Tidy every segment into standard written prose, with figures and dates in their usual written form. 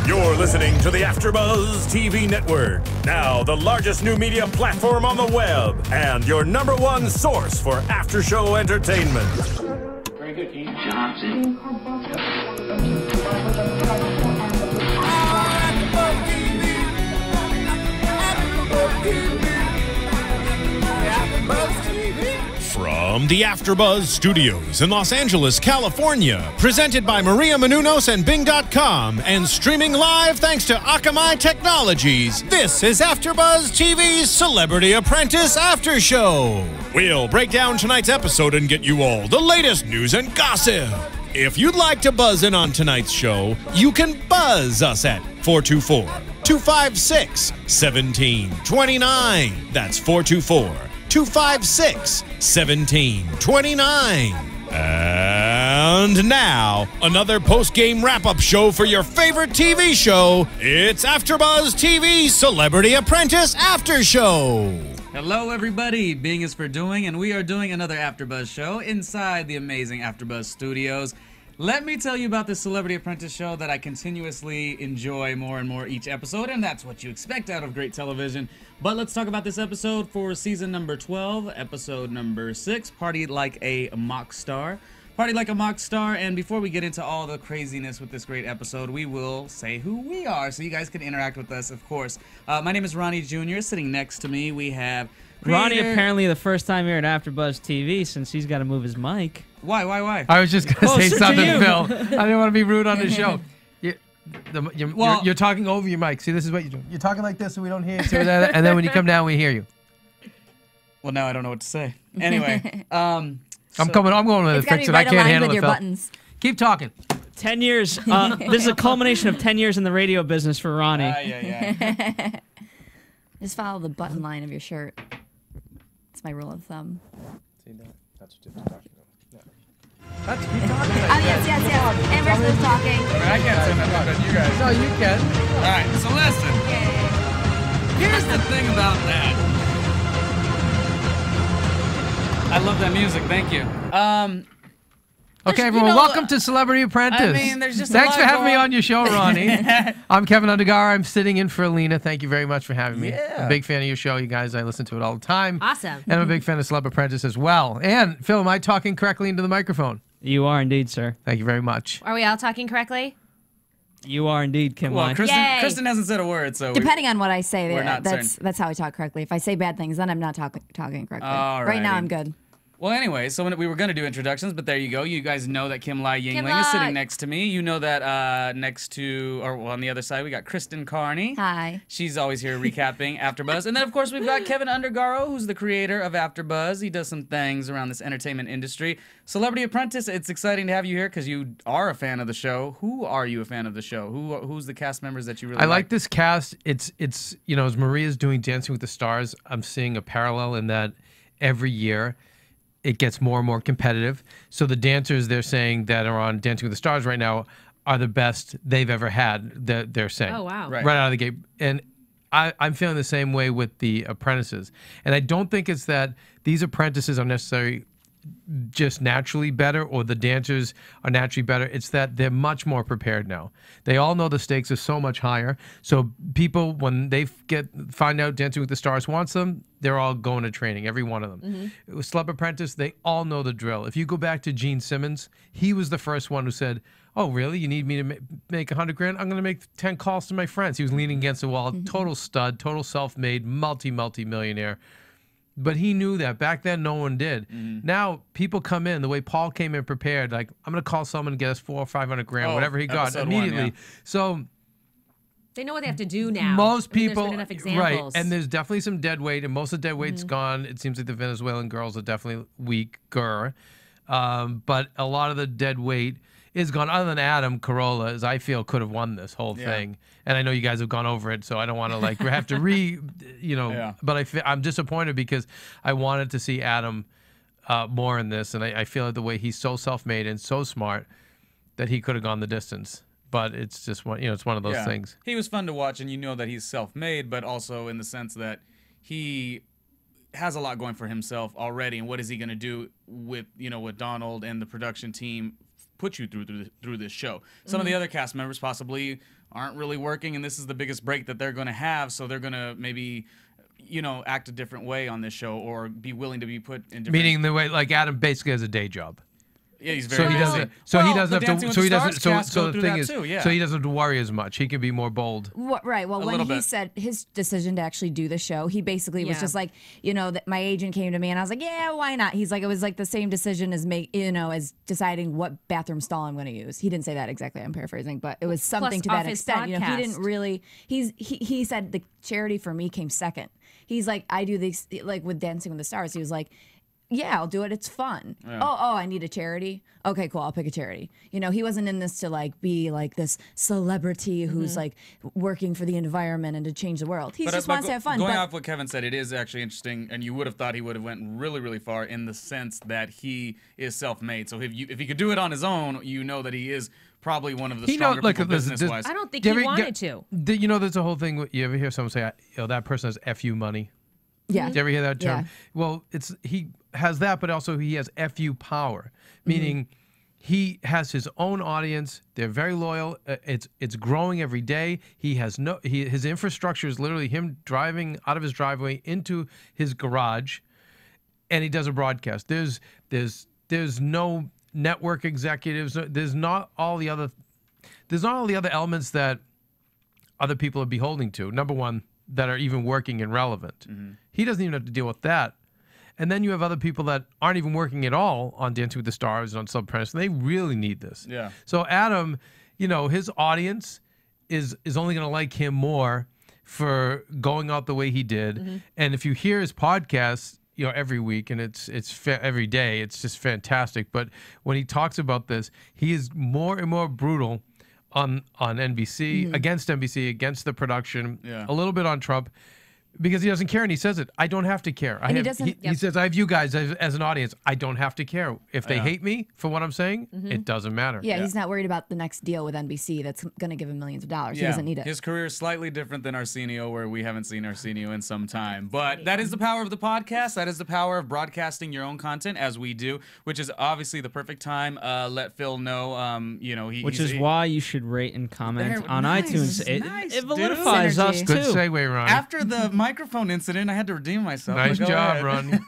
You're listening to the AfterBuzz TV Network, now the largest new media platform on the web, and your #1 source for after-show entertainment. Very good, Keith Johnson. From the AfterBuzz Studios in Los Angeles, California, presented by Maria Menounos and Bing.com, and streaming live thanks to Akamai Technologies, this is AfterBuzz TV's Celebrity Apprentice After Show. We'll break down tonight's episode and get you all the latest news and gossip. If you'd like to buzz in on tonight's show, you can buzz us at 424-256-1729. That's 424-256-1729. And now, another post-game wrap-up show for your favorite TV show. It's AfterBuzz TV Celebrity Apprentice After Show. Hello, everybody. Being is for doing, and we are doing another AfterBuzz show inside the amazing AfterBuzz Studios. Let me tell you about this Celebrity Apprentice show that I continuously enjoy more and more each episode, and that's what you expect out of great television. But let's talk about this episode for season number 12, episode number 6, Party Like a Mock Star. Party Like a Mock Star, and before we get into all the craziness with this great episode, we will say who we are so you guys can interact with us, of course. My name is Ronnie Jr. Sitting next to me, we have Ronnie, apparently the first time here at AfterBuzz TV since he's got to move his mic. Why? I was just going to say something, Phil. I didn't want to be rude on the show. You're talking over your mic. See, this is what you're doing. You're talking like this so we don't hear you. And then when you come down, we hear you. Well, now I don't know what to say. Anyway, I'm going to fix it. I can't handle it, Phil. Buttons. Keep talking. 10 years. This is a culmination of 10 years in the radio business for Ronnie. Yeah. Just follow the button line of your shirt. That's my rule of thumb. See, that's what you're talking about. Yeah. That's keep talking. Oh, yes. Amber's talking. I can't say that, but you guys. No, you can. All right, so listen. Here's the thing about that. I love that music. Thank you. Okay, everyone, welcome to Celebrity Apprentice. I mean, there's just Thanks for having me on your show, Ronnie. I'm Keven Undergaro. I'm sitting in for Alina. Thank you very much for having me. Yeah. I'm a big fan of your show, you guys. I listen to it all the time. Awesome. And I'm a big fan of Celeb Apprentice as well. And, Phil, am I talking correctly into the microphone? You are indeed, sir. Thank you very much. Are we all talking correctly? You are indeed, Kimlai. Well, Kristen hasn't said a word, so depending on what I say, we're not that's how I talk correctly. If I say bad things, then I'm not talking correctly. Alrighty. Right now, I'm good. Well, anyway, so we were going to do introductions, but there you go. You guys know that Kimlai Yingling is sitting next to me. You know that on the other side, we got Kristen Carney. Hi. She's always here recapping AfterBuzz. And then, of course, we've got Keven Undergaro, who's the creator of AfterBuzz. He does some things around this entertainment industry. Celebrity Apprentice, it's exciting to have you here because you are a fan of the show. Who are you a fan of the show? Who's the cast members that you really like? I like this cast. It's you know, as Maria's doing Dancing with the Stars, I'm seeing a parallel in that every year it gets more and more competitive. So the dancers they're saying that are on Dancing with the Stars right now are the best they've ever had, they're saying. Oh, wow. Right out of the gate. And I'm feeling the same way with the apprentices. And I don't think it's that these apprentices are necessarily just naturally better or the dancers are naturally better. It's that they're much more prepared now. They all know the stakes are so much higher. So people, when they find out Dancing with the Stars wants them, they're all going to training, every one of them. With Celeb Apprentice, they all know the drill. If you go back to Gene Simmons, he was the first one who said, oh, really? You need me to make 100 grand? I'm going to make 10 calls to my friends. He was leaning against the wall, total stud, total self-made, multi-millionaire. But he knew that. Back then, no one did. Now, people come in, the way Paul came in prepared, like, I'm going to call someone and get us 400 or 500 grand, whatever he got, immediately. So they know what they have to do now. Most people, there's been enough examples. Right, and there's definitely some dead weight, and most of the dead weight's gone. It seems like the Venezuelan girls are definitely weaker. But a lot of the dead weight is gone, other than Adam Carolla, as I feel could have won this whole thing. And I know you guys have gone over it, so I don't want to like have to but I'm disappointed because I wanted to see Adam more in this, and I feel like the way he's so self-made and so smart that he could have gone the distance. But it's just one, it's one of those things. He was fun to watch, and you know that he's self-made, but also in the sense that he has a lot going for himself already. And what is he going to do with with Donald and the production team put you through this show. Some of the other cast members possibly aren't really working, and this is the biggest break that they're going to have, so they're going to maybe, you know, act a different way on this show or be willing to be put in different... Meaning the way, like Adam basically has a day job. Yeah, he's very busy. So he doesn't the have to. So he doesn't. So the thing is, too, yeah. so he doesn't have to worry as much. He can be more bold. Right. Well, when he said his decision to actually do the show, he basically was just like, you know, that my agent came to me and I was like, yeah, why not? He's like, it was like the same decision as as deciding what bathroom stall I'm going to use. He didn't say that exactly. I'm paraphrasing, but it was something to that extent. You know, he didn't really. He said the charity for me came second. He's like, I do these like with Dancing with the Stars. He was like, yeah, I'll do it. It's fun. Yeah. Oh, I need a charity. Okay, cool. I'll pick a charity. You know, he wasn't in this to like be like this celebrity who's like working for the environment and to change the world. He just wants to have fun. Going off what Kevin said, it is actually interesting, and you would have thought he would have went really, really far in the sense that he is self-made. So if he could do it on his own, you know that he is probably one of the stronger people business-wise. I don't think he wanted to. You know, there's a whole thing. You ever hear someone say, "Oh, that person has FU money"? Yeah. Did you ever hear that term? Yeah. Well, he has that, but also he has FU power, meaning he has his own audience. They're very loyal. It's growing every day. He has his infrastructure is literally him driving out of his driveway into his garage, and he does a broadcast. There's no network executives. There's not all the other elements that other people are beholding to. Number one, that are even working and relevant. He doesn't even have to deal with that. And then you have other people that aren't even working at all on Dancing with the Stars and on Celebrity Apprentice. They really need this. Yeah. So Adam, you know, his audience is only going to like him more for going out the way he did. And if you hear his podcast, you know, every week, and it's every day, it's just fantastic. But when he talks about this, he is more and more brutal on NBC, against NBC, against the production, a little bit on Trump, because he doesn't care, and he says it. I don't have to care. He says, I have you guys as an audience. I don't have to care. If they hate me for what I'm saying, it doesn't matter. Yeah, he's not worried about the next deal with NBC that's going to give him millions of dollars. He doesn't need it. His career is slightly different than Arsenio, where we haven't seen Arsenio in some time. But that is the power of the podcast. That is the power of broadcasting your own content, as we do, which is obviously the perfect time. Let Phil know, you know, which is why you should rate and comment on iTunes. It validifies us, too. Good segue, Ron. After the microphone incident, I had to redeem myself. Nice job, Ron.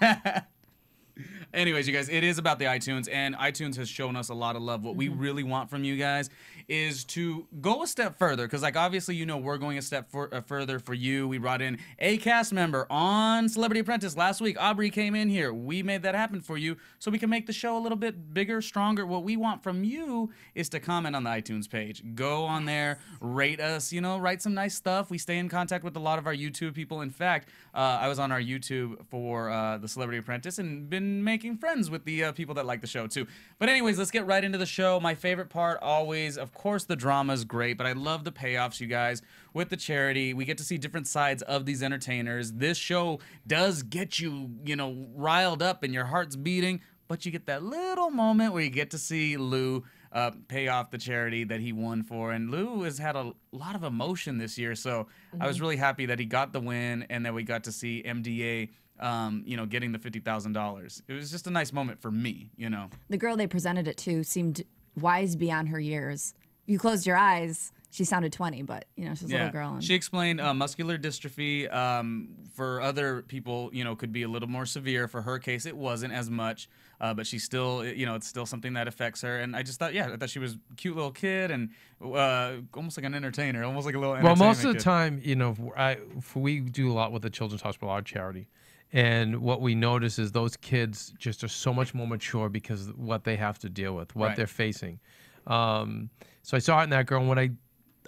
Anyways, you guys, it is about the iTunes, and iTunes has shown us a lot of love. What we really want from you guys is to go a step further, because, like, obviously, you know, we're going a step further for you. We brought in a cast member on Celebrity Apprentice last week. Aubrey came in here. We made that happen for you so we can make the show a little bit bigger, stronger. What we want from you is to comment on the iTunes page. Go on there, rate us, you know, write some nice stuff. We stay in contact with a lot of our YouTube people. In fact, I was on our YouTube for the Celebrity Apprentice and been making friends with the people that like the show, too. But anyways, let's get right into the show. My favorite part always, of course, the drama is great, but I love the payoffs, you guys, with the charity. We get to see different sides of these entertainers. This show does get you, you know, riled up and your heart's beating, but you get that little moment where you get to see Lou pay off the charity that he won for. And Lou has had a lot of emotion this year, so I was really happy that he got the win and that we got to see MDA you know, getting the $50,000. It was just a nice moment for me, you know. The girl they presented it to seemed wise beyond her years. You closed your eyes, she sounded 20, but, you know, she's a little girl. And she explained muscular dystrophy for other people, you know, could be a little more severe. For her case, it wasn't as much, but she's still, you know, it's still something that affects her. And I just thought, I thought she was a cute little kid and almost like an entertainer, almost like a little entertainment Well, most of the kid. time, you know, we do a lot with the Children's Hospital, our charity. And what we notice is those kids just are so much more mature because of what they have to deal with, what they're facing. So I saw it in that girl, and what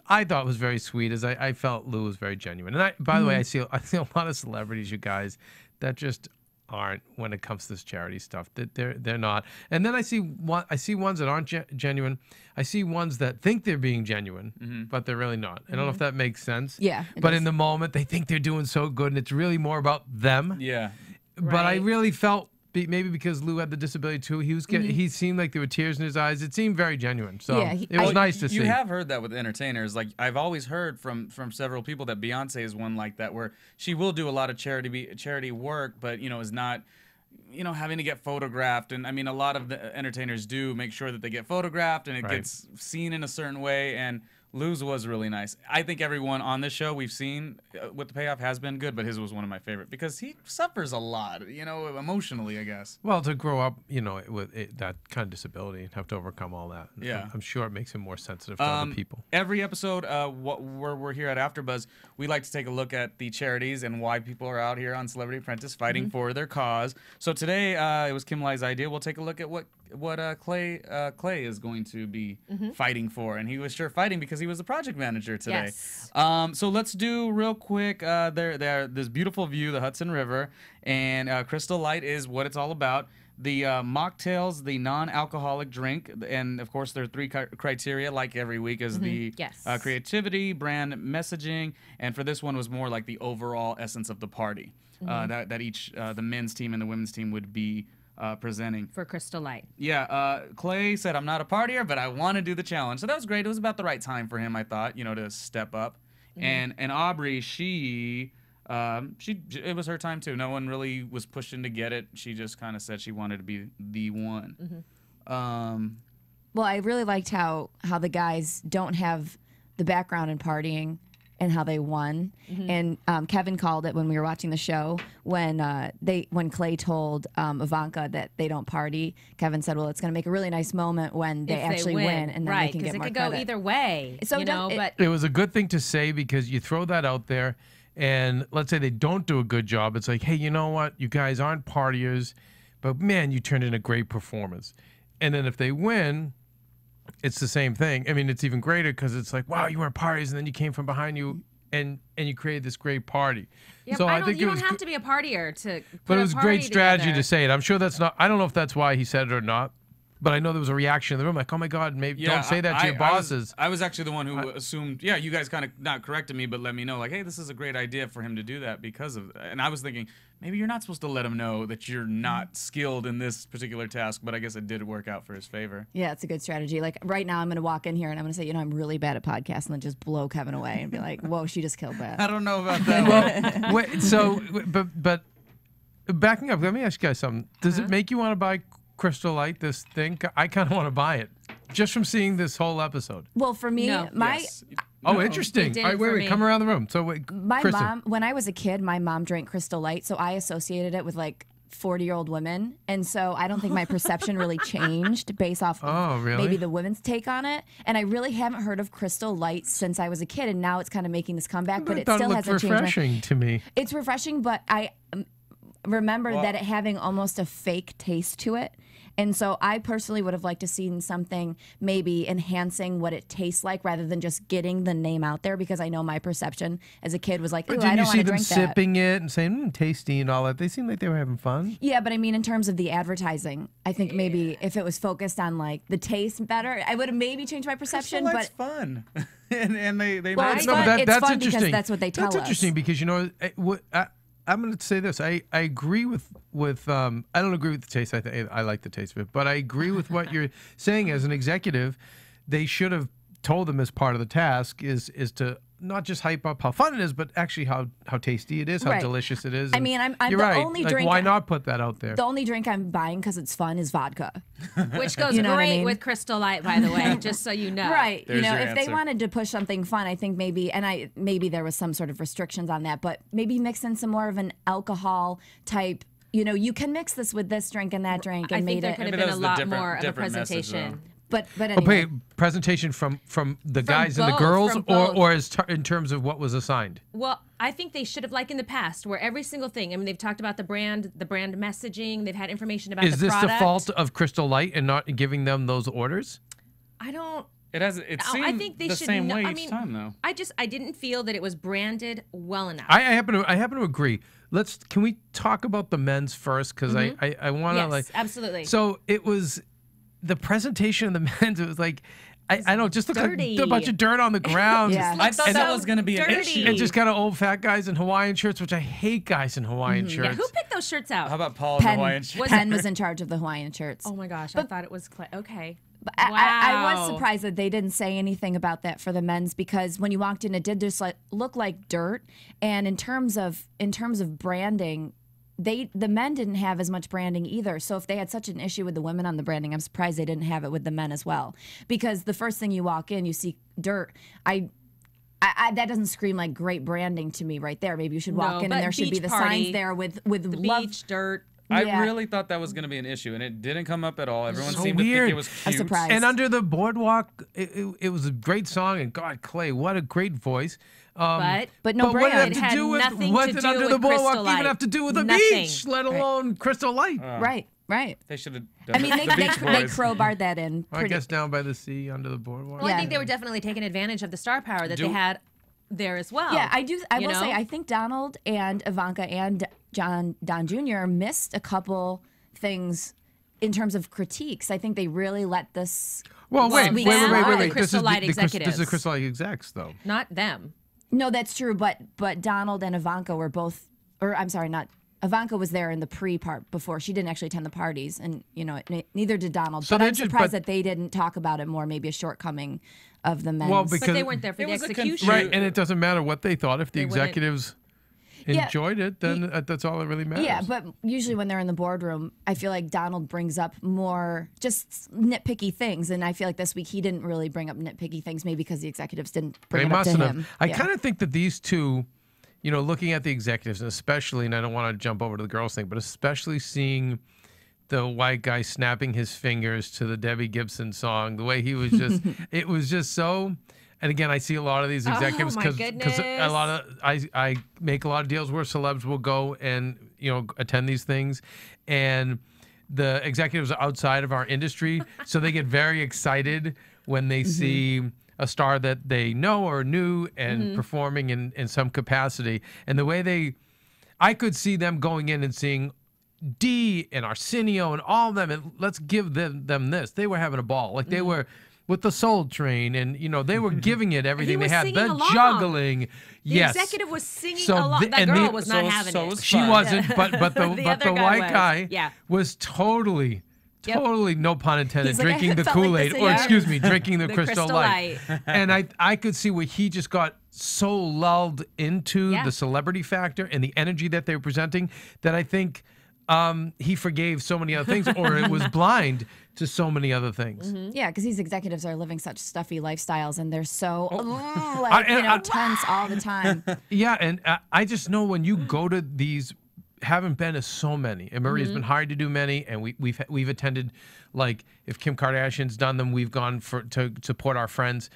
I thought was very sweet is I felt Lou was very genuine. And by the way, I see a lot of celebrities, you guys, that just aren't when it comes to this charity stuff. That they're not. And then I see ones that aren't genuine. I see ones that think they're being genuine, but they're really not. I don't know if that makes sense. Yeah. But in the moment, they think they're doing so good, and it's really more about them. Yeah. But I really felt, maybe because Lou had the disability too, he seemed like there were tears in his eyes. It seemed very genuine. So it was nice to see. You have heard that with entertainers. Like, I've always heard from several people that Beyonce is one like that, where she will do a lot of charity work, but, you know, is not, you know, having to get photographed. And I mean, a lot of the entertainers do make sure that they get photographed and it gets seen in a certain way. And Lou's was really nice. I think everyone on this show we've seen with the payoff has been good, but his was one of my favorite because he suffers a lot, you know, emotionally, I guess. Well, to grow up, you know, with that kind of disability and have to overcome all that. Yeah. I'm sure it makes him more sensitive to other people. Every episode, we're here at AfterBuzz, we like to take a look at the charities and why people are out here on Celebrity Apprentice fighting for their cause. So today, it was Kimlai's idea. We'll take a look at what Clay is going to be fighting for, and he was sure fighting because he was the project manager today. Yes. So let's do real quick. This beautiful view, the Hudson River, and Crystal Light is what it's all about. The mocktails, the non-alcoholic drink, and of course there are 3 criteria, like every week, is the creativity, brand messaging, and for this one was more like the overall essence of the party that each the men's team and the women's team would be presenting. For Crystal Light. Yeah, Clay said, I'm not a partier, but I want to do the challenge. So that was great. It was about the right time for him, I thought, you know, to step up. And Aubrey, it was her time too. No one really was pushing to get it. She just kind of said she wanted to be the one. Well, I really liked how the guys don't have the background in partying and how they won. And Kevin called it when we were watching the show when Clay told Ivanka that they don't party. Kevin said, "Well, it's going to make a really nice moment when they actually win, and then they can get more credit." Right, because it could go either way. So you know, but it was a good thing to say because you throw that out there, and let's say they don't do a good job. It's like, hey, you know what? You guys aren't partiers, but man, you turned in a great performance. And then if they win, it's the same thing. I mean, it's even greater because it's like, wow, you weren't partiers, and then you came from behind you and you created this great party. yeah, So I think you it don't was have to be a partier to. but it was great strategy together. to say it. I'm sure that's not. I don't know if that's why he said it or not. But I know there was a reaction in the room, like, "Oh my God, maybe don't say that to your bosses." I was actually the one who assumed. Yeah, you guys kind of not corrected me, but let me know, like, "Hey, this is a great idea for him to do that because of." And I was thinking maybe you're not supposed to let him know that you're not skilled in this particular task, but I guess it did work out for his favor. Yeah, it's a good strategy. Like right now, I'm going to walk in here and I'm going to say, you know, I'm really bad at podcasts, and then just blow Kevin away and be like, "Whoa, she just killed that." I don't know about that. Well, but backing up, let me ask you guys something. Does it make you want to buy Crystal Light, this thing? I kind of want to buy it just from seeing this whole episode. Well, for me, No. Yes. Oh, interesting. It did All right, for wait, me. come around the room. So wait, my Kristen. mom, when I was a kid, my mom drank Crystal Light, so I associated it with like 40-year-old women, and so I don't think my perception really changed based off of really? maybe the women's take on it. And I really haven't heard of Crystal Light since I was a kid, and now it's kind of making this comeback, but I it thought still it looked hasn't changed. refreshing to me. It's refreshing, but I remember that it having almost a fake taste to it. And so I personally would have liked to seen something maybe enhancing what it tastes like rather than just getting the name out there, because I know my perception as a kid was like, ooh, But I didn't you don't want see to them drink that. sipping it and saying, tasty and all that? They seemed like they were having fun. Yeah, but I mean, in terms of the advertising, I think maybe if it was focused on like the taste better, I would have maybe changed my perception. Crystal Light's But fun. and they Well, made it's it fun. fun. It's fun because that's what they tell That's us. interesting because, you know, I'm going to say this. I agree with I don't agree with the taste. I like the taste of it, but I agree with what you're saying. As an executive, they should have told them as part of the task is to not just hype up how fun it is, but actually how tasty it is, how Right. delicious it is. I And mean, I'm you're the right. only Like, drink. why not put that out there? The only drink I'm buying because it's fun is vodka. Which goes You know what I great mean? with Crystal Light, by the way, just so you know. Right. There's you know, your if they answer. wanted to push something fun, I think maybe, and maybe there was some sort of restrictions on that, but maybe mix in some more of an alcohol type. You know, you can mix this with this drink and that drink, and I think made there it. could have Maybe been that a was the lot more of a different message, presentation. But Okay, anyway, presentation from the guys and the both, girls, from both. or in terms of what was assigned. Well, I think they should have, like in the past, where every single thing. I mean, they've talked about the brand messaging. They've had information about Is the this product. the fault of Crystal Light and not giving them those orders? I don't. It seemed I think they the should same know- way I each mean, time, though. I didn't feel that it was branded well enough. I happen to agree. Can we talk about the men's first? Because I want to Yes, like absolutely. So it was the presentation of the men's. It was like I don't just look like dirty. a bunch of dirt on the ground. Yeah. I thought so that was going to be an dirty. issue. And just kind of old fat guys in Hawaiian shirts, which I hate guys in Hawaiian Yeah, shirts. who picked those shirts out? How about Paul in Penn, Hawaiian shirt? Penn was in charge of the Hawaiian shirts. Oh my gosh, I thought it was okay. But I was Wow. surprised that they didn't say anything about that for the men's, because when you walked in, it did just like look like dirt. And in terms of branding, the men didn't have as much branding either. So if they had such an issue with the women on the branding, I'm surprised they didn't have it with the men as well. Because the first thing you walk in, you see dirt. That doesn't scream like great branding to me right there. Maybe you should walk in and there should be the signs there with the love. beach, dirt. I really thought that was going to be an issue, and it didn't come up at all. Everyone seemed to think it was cute. I'm surprised. And Under the Boardwalk, it was a great song, and God, Clay, what a great voice. But no brand. It had nothing what to did do Under with the Boardwalk Crystal Light. even have to do with the Nothing. beach, let alone Crystal Light? Right. They should have done I mean, they crowbarred that in. I guess Down by the Sea, Under the Boardwalk. Well, I think they were definitely taking advantage of the star power that they had there as well. Yeah, I do. I will say, I think Donald and Ivanka and Don Jr. missed a couple things in terms of critiques. I think they really let this. Well, wait. Crystal Light executives. This is the Crystal Light execs, though. Not them. No, that's true. But Donald and Ivanka were both, or I'm sorry, not. Ivanka was there in the pre-part before. She didn't actually attend the parties, and neither did Donald. So but I'm surprised that they didn't talk about it more. Maybe a shortcoming of the men. Well, but they weren't there for the execution. Right, and it doesn't matter what they thought. If the executives enjoyed it, then that's all that really matters. Yeah, but usually when they're in the boardroom, I feel like Donald brings up more just nitpicky things, and I feel like this week he didn't really bring up nitpicky things, maybe because the executives didn't bring it up to him. I kind of think that these two, looking at the executives, and especially, and I don't want to jump over to the girls thing, but especially seeing the white guy snapping his fingers to the Debbie Gibson song, the way he was just, it was just so. And again, I see a lot of these executives because a lot of I make a lot of deals where celebs will go and attend these things, and the executives are outside of our industry, so they get very excited when they see a star that they know or knew and performing in some capacity. And the way I could see them going in and seeing Dee and Arsenio and all of them, and let's give them this. They were having a ball. Like they were with the Soul Train, and they were giving it everything they had. The juggling, the executive was singing along. That girl was not having it. She wasn't, but the white guy was totally, no pun intended, drinking the Kool-Aid, or excuse me, drinking the Crystal Light. And I could see where he just got so lulled into the celebrity factor and the energy that they were presenting that I think he forgave so many other things, or it was blind to so many other things. Yeah, because these executives are living such stuffy lifestyles, and they're so tense all the time. Yeah, and I just know when you go to these, haven't been to so many, and Maria's been hired to do many, and we've attended, like if Kim Kardashian's done them, we've gone to support our friends.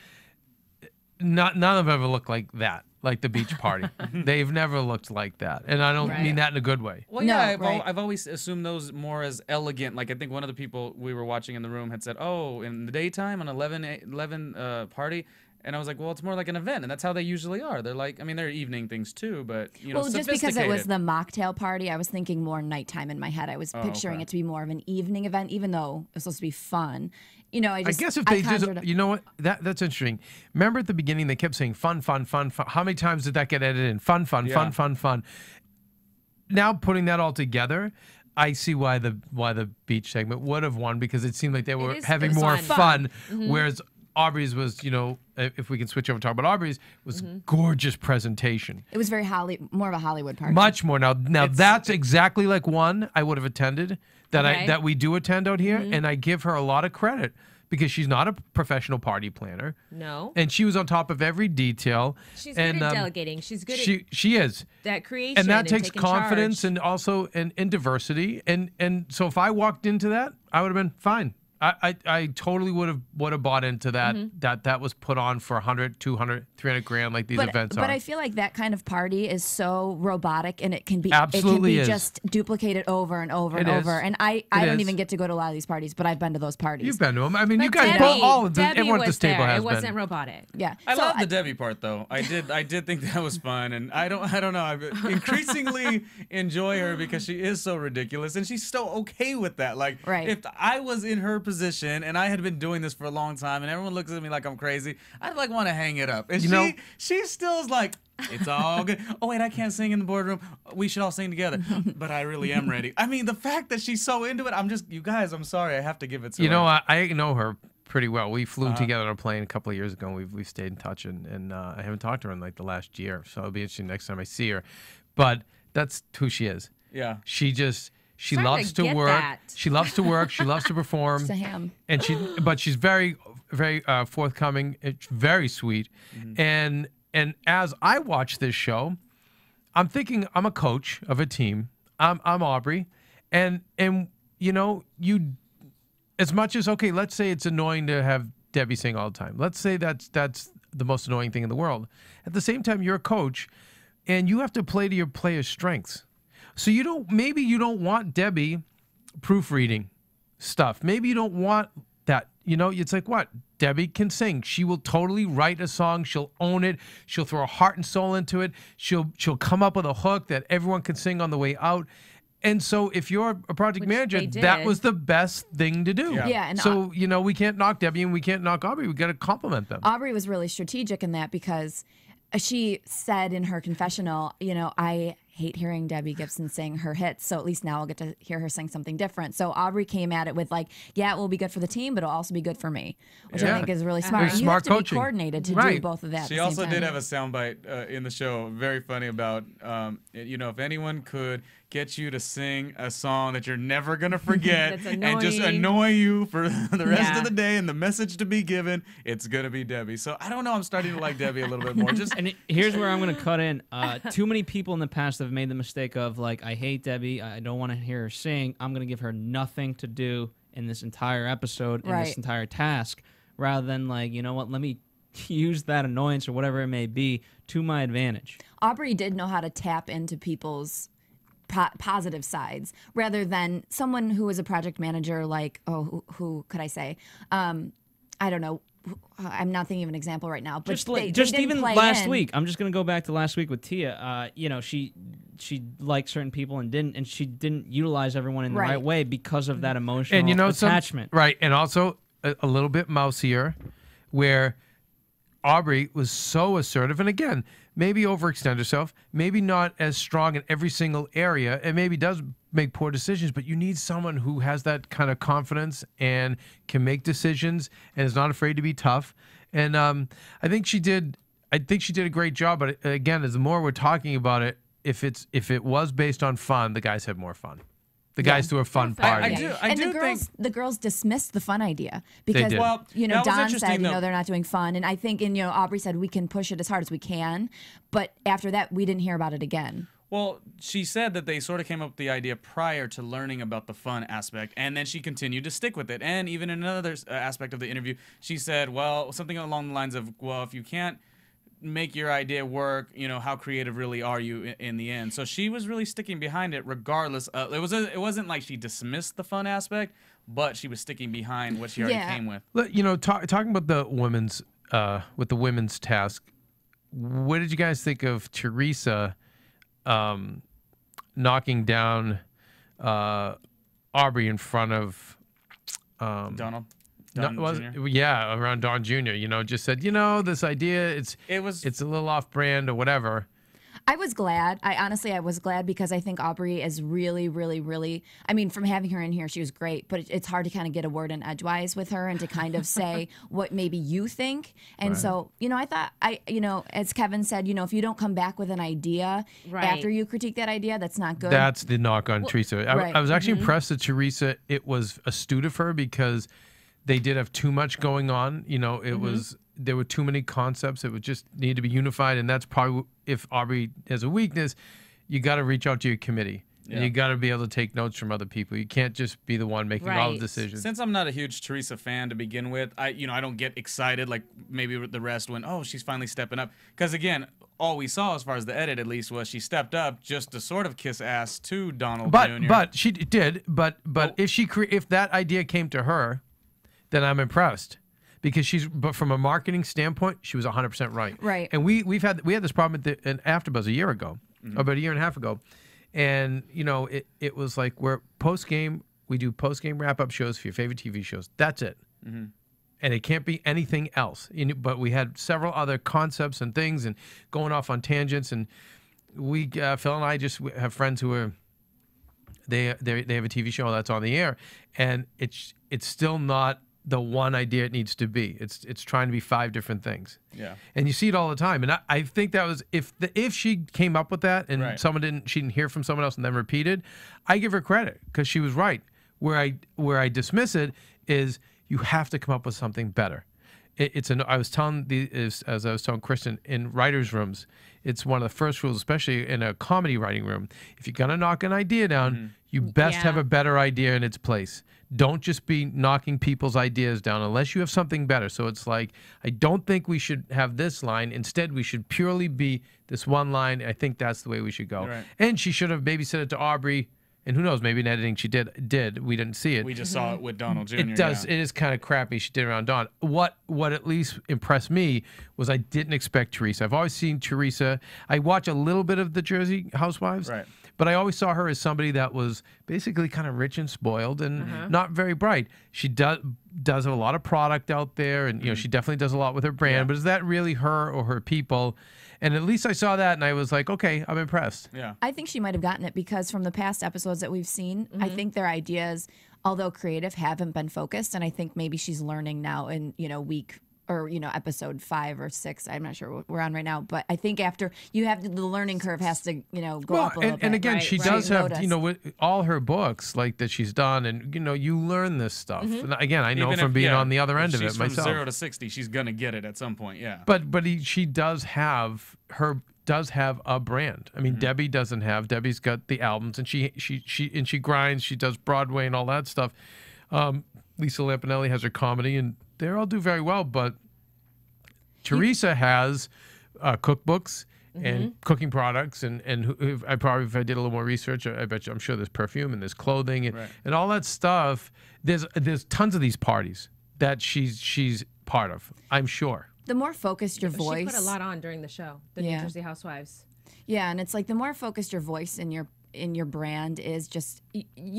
None of them ever looked like that. Like the beach party. They've never looked like that. And I don't mean that in a good way. Well, yeah, I've always assumed those more as elegant. Like, I think one of the people we were watching in the room had said, oh, in the daytime, an 11 party. And I was like, well, it's more like an event. And that's how they usually are. They're like, I mean, they're evening things too, but, well, just because it was the mocktail party, I was thinking more nighttime in my head. I was picturing it to be more of an evening event, even though it was supposed to be fun. I guess if they just, you know what, that's interesting. Remember at the beginning, they kept saying fun, fun, fun, fun. How many times did that get edited in? Fun, fun, fun, fun, fun. Now putting that all together, I see why the beach segment would have won, because it seemed like they were having more fun. Whereas Aubrey's was, if we can switch over to talk about Aubrey's, was gorgeous presentation. It was very more of a Hollywood party. Much more. Now that's exactly like one I would have attended that we do attend out here, and I give her a lot of credit because she's not a professional party planner. No. And she was on top of every detail. She's good at delegating. She's good at she is. That creation. And that takes taking confidence charge. and also in diversity. And so if I walked into that, I would have been fine. I totally would have bought into that. That was put on for 100, 200, 300 grand like these events are. But I feel like that kind of party is so robotic, and it can be just duplicated over and over and over. And I don't even get to go to a lot of these parties, but I've been to those parties. You've been to them. I mean, but you guys everyone at this table has been. It wasn't robotic. Yeah. I love the Debbie part though. I did think that was fun, and I don't know. I increasingly enjoy her because she is so ridiculous, and she's so okay with that. Like, if I was in her position and I had been doing this for a long time and everyone looks at me like I'm crazy, I'd like want to hang it up. And she still is like, it's all good. Oh wait, I can't sing in the boardroom. We should all sing together. But I really am ready. I mean, the fact that she's so into it, you guys, I'm sorry, I have to give it to her. I know her pretty well. We flew together on a plane a couple of years ago, and we've stayed in touch, and I haven't talked to her in like the last year, so it'll be interesting next time I see her. But that's who she is. Yeah. She Starting loves to to get work. that. She loves to work. She loves to perform. She's a ham. And she's very, very forthcoming. It's very sweet. And as I watch this show, I'm thinking I'm a coach of a team. I'm Aubrey, and you know, as much as, okay, let's say it's annoying to have Debbie sing all the time. Let's say that's the most annoying thing in the world. At the same time, you're a coach, and you have to play to your players' strengths. So maybe you don't want Debbie proofreading stuff. Maybe you don't want that. You know, it's like, what? Debbie can sing. She will totally write a song. She'll own it. She'll throw her heart and soul into it. She'll come up with a hook that everyone can sing on the way out. And so if you're a project manager, that was the best thing to do. Yeah. And so, you know, we can't knock Debbie and we can't knock Aubrey. We got to compliment them. Aubrey was really strategic in that because she said in her confessional, you know, I hate hearing Debbie Gibson sing her hits, so at least now I'll get to hear her sing something different. So Aubrey came at it with like, yeah, it will be good for the team, but it'll also be good for me, which I think is really smart. Very You have smart to coaching. be coordinated to do both of that. She also did have a soundbite in the show, very funny about, you know, if anyone could get you to sing a song that you're never gonna forget and just annoy you for the rest of the day, and the message to be given, it's gonna be Debbie. So I don't know, I'm starting to like Debbie a little bit more. And here's where I'm gonna cut in. Too many people in the past have made the mistake of like, I hate Debbie, I don't want to hear her sing, I'm gonna give her nothing to do in this entire episode, in this entire task, rather than like, you know what, let me use that annoyance or whatever it may be to my advantage. Aubrey did know how to tap into people's positive sides rather than someone who was a project manager like, who could I say? I don't know. I'm not thinking of an example right now. But just even last week, I'm just going to go back to last week with Tia. You know, she liked certain people and she didn't utilize everyone in the right way because of that emotional and, you know, attachment. Right. And also a little bit mousier where Aubrey was so assertive. And again, maybe overextend herself, maybe not as strong in every single area, and maybe does make poor decisions, but you need someone who has that kind of confidence and can make decisions and is not afraid to be tough. And I think she did a great job. But again, as the more we're talking about it, if it was based on fun, the guys had more fun. The guys threw a fun party. I do think the girls dismissed the fun idea because, you know, Don said, you know, they're not doing fun. And I think, and, you know, Aubrey said we can push it as hard as we can. But after that, we didn't hear about it again. Well, she said that they sort of came up with the idea prior to learning about the fun aspect, and then she continued to stick with it. And even in another aspect of the interview, she said, well, something along the lines of, well, if you can't make your idea work, you know, how creative really are you in the end? So she was really sticking behind it regardless. It wasn't like she dismissed the fun aspect, but she was sticking behind what she already came with. You know, talking about the women's with the women's task, what did you guys think of Teresa knocking down Aubrey in front of Donald? Yeah, around Don Jr. You know, just said, you know, this idea, it's a little off brand or whatever. I was glad. I was glad because I think Aubrey is really, really, really, I mean, from having her in here, she was great, but it's hard to kind of get a word in edgewise with her and to kind of say what maybe you think. And so, you know, I thought, you know, as Kevin said, you know, if you don't come back with an idea after you critique that idea, that's not good. That's the knock on Teresa. I was actually impressed that Teresa, it was astute of her because they did have too much going on. You know, there were too many concepts. It would just need to be unified. And that's probably, if Aubrey has a weakness, you got to reach out to your committee. And you got to be able to take notes from other people. You can't just be the one making all the decisions. Since I'm not a huge Teresa fan to begin with, I don't get excited like maybe the rest when, oh, she's finally stepping up. Because again, all we saw as far as the edit at least was she stepped up just to sort of kiss ass to Donald Jr. But she did. But if that idea came to her, then I'm impressed. Because but from a marketing standpoint, she was 100% right. Right. And we had this problem in AFTERBUZZ a year ago, about a year and a half ago, and you know it was like we're post game. We do post game wrap up shows for your favorite TV shows. That's it. And it can't be anything else. But we had several other concepts and things and going off on tangents. And we Phil and I just have friends who are they have a TV show that's on the air, and it's still not the one idea it needs to be. It's trying to be 5 different things. Yeah. And you see it all the time. And I think that was if she came up with that and Right. she didn't hear from someone else and then repeated, I give her credit because she was right. Where I dismiss it is you have to come up with something better. I was telling as I was telling Kristen, in writers' rooms, it's one of the first rules, especially in a comedy writing room. If you're gonna knock an idea down, you best have a better idea in its place. Don't just be knocking people's ideas down unless you have something better. So it's like, I don't think we should have this line. Instead, we should purely be this one line. I think that's the way we should go. Right. And she should have maybe said it to Aubrey. And who knows, maybe in editing she did. We didn't see it. We just saw it with Donald Jr. It does. Yeah. It is kind of crappy she did around Dawn. What at least impressed me was I didn't expect Teresa. I've always seen Teresa. I watch a little bit of the Jersey Housewives. Right. But I always saw her as somebody that was basically kind of rich and spoiled and not very bright. She does have a lot of product out there, and she definitely does a lot with her brand. Yeah. But is that really her or her people? And at least I saw that, and I was like, okay, I'm impressed. Yeah. I think she might have gotten it because from the past episodes that we've seen, I think their ideas, although creative, haven't been focused. And I think maybe she's learning now in, week or, episode 5 or 6. I'm not sure what we're on right now. But I think after the learning curve has to, go up a little bit. And again, Right, she right. does have, Notice. with all her books like that she's done, and you learn this stuff. And again, I know Even from if- being yeah, on the other end if of it she's from myself. 0 to 60, she's gonna get it at some point. Yeah. But she does have a brand. I mean, Debbie doesn't have. Debbie's got the albums, and she grinds. She does Broadway and all that stuff. Lisa Lampanelli has her comedy, and they all do very well. But Teresa has cookbooks and cooking products, and if I did a little more research, I'm sure there's perfume and there's clothing and all that stuff. There's tons of these parties that she's part of, I'm sure. The more focused your voice. She put a lot on during the show, the New Jersey Housewives. Yeah, and it's like the more focused your voice in your brand is, just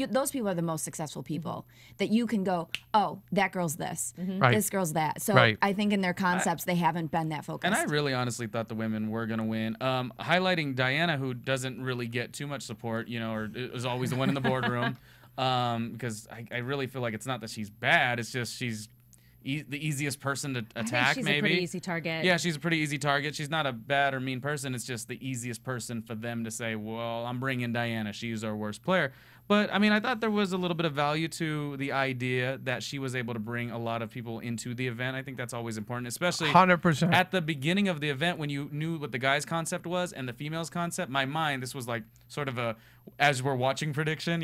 those people are the most successful people that you can go, oh, that girl's this, Right. this girl's that. So Right. I think in their concepts they haven't been that focused. And I really honestly thought the women were going to win. Highlighting Diana, who doesn't really get too much support, or is always the one in the boardroom. Because I really feel like it's not that she's bad. It's just she's the easiest person to attack, I think she's maybe. a pretty easy target. Yeah, she's a pretty easy target. She's not a bad or mean person. It's just the easiest person for them to say, well, I'm bringing Diana. She's our worst player. But, I mean, I thought there was a little bit of value to the idea that she was able to bring a lot of people into the event. I think that's always important, especially 100%. at the beginning of the event when you knew what the guy's concept was and the female's concept. My mind, this was like sort of as we're watching prediction,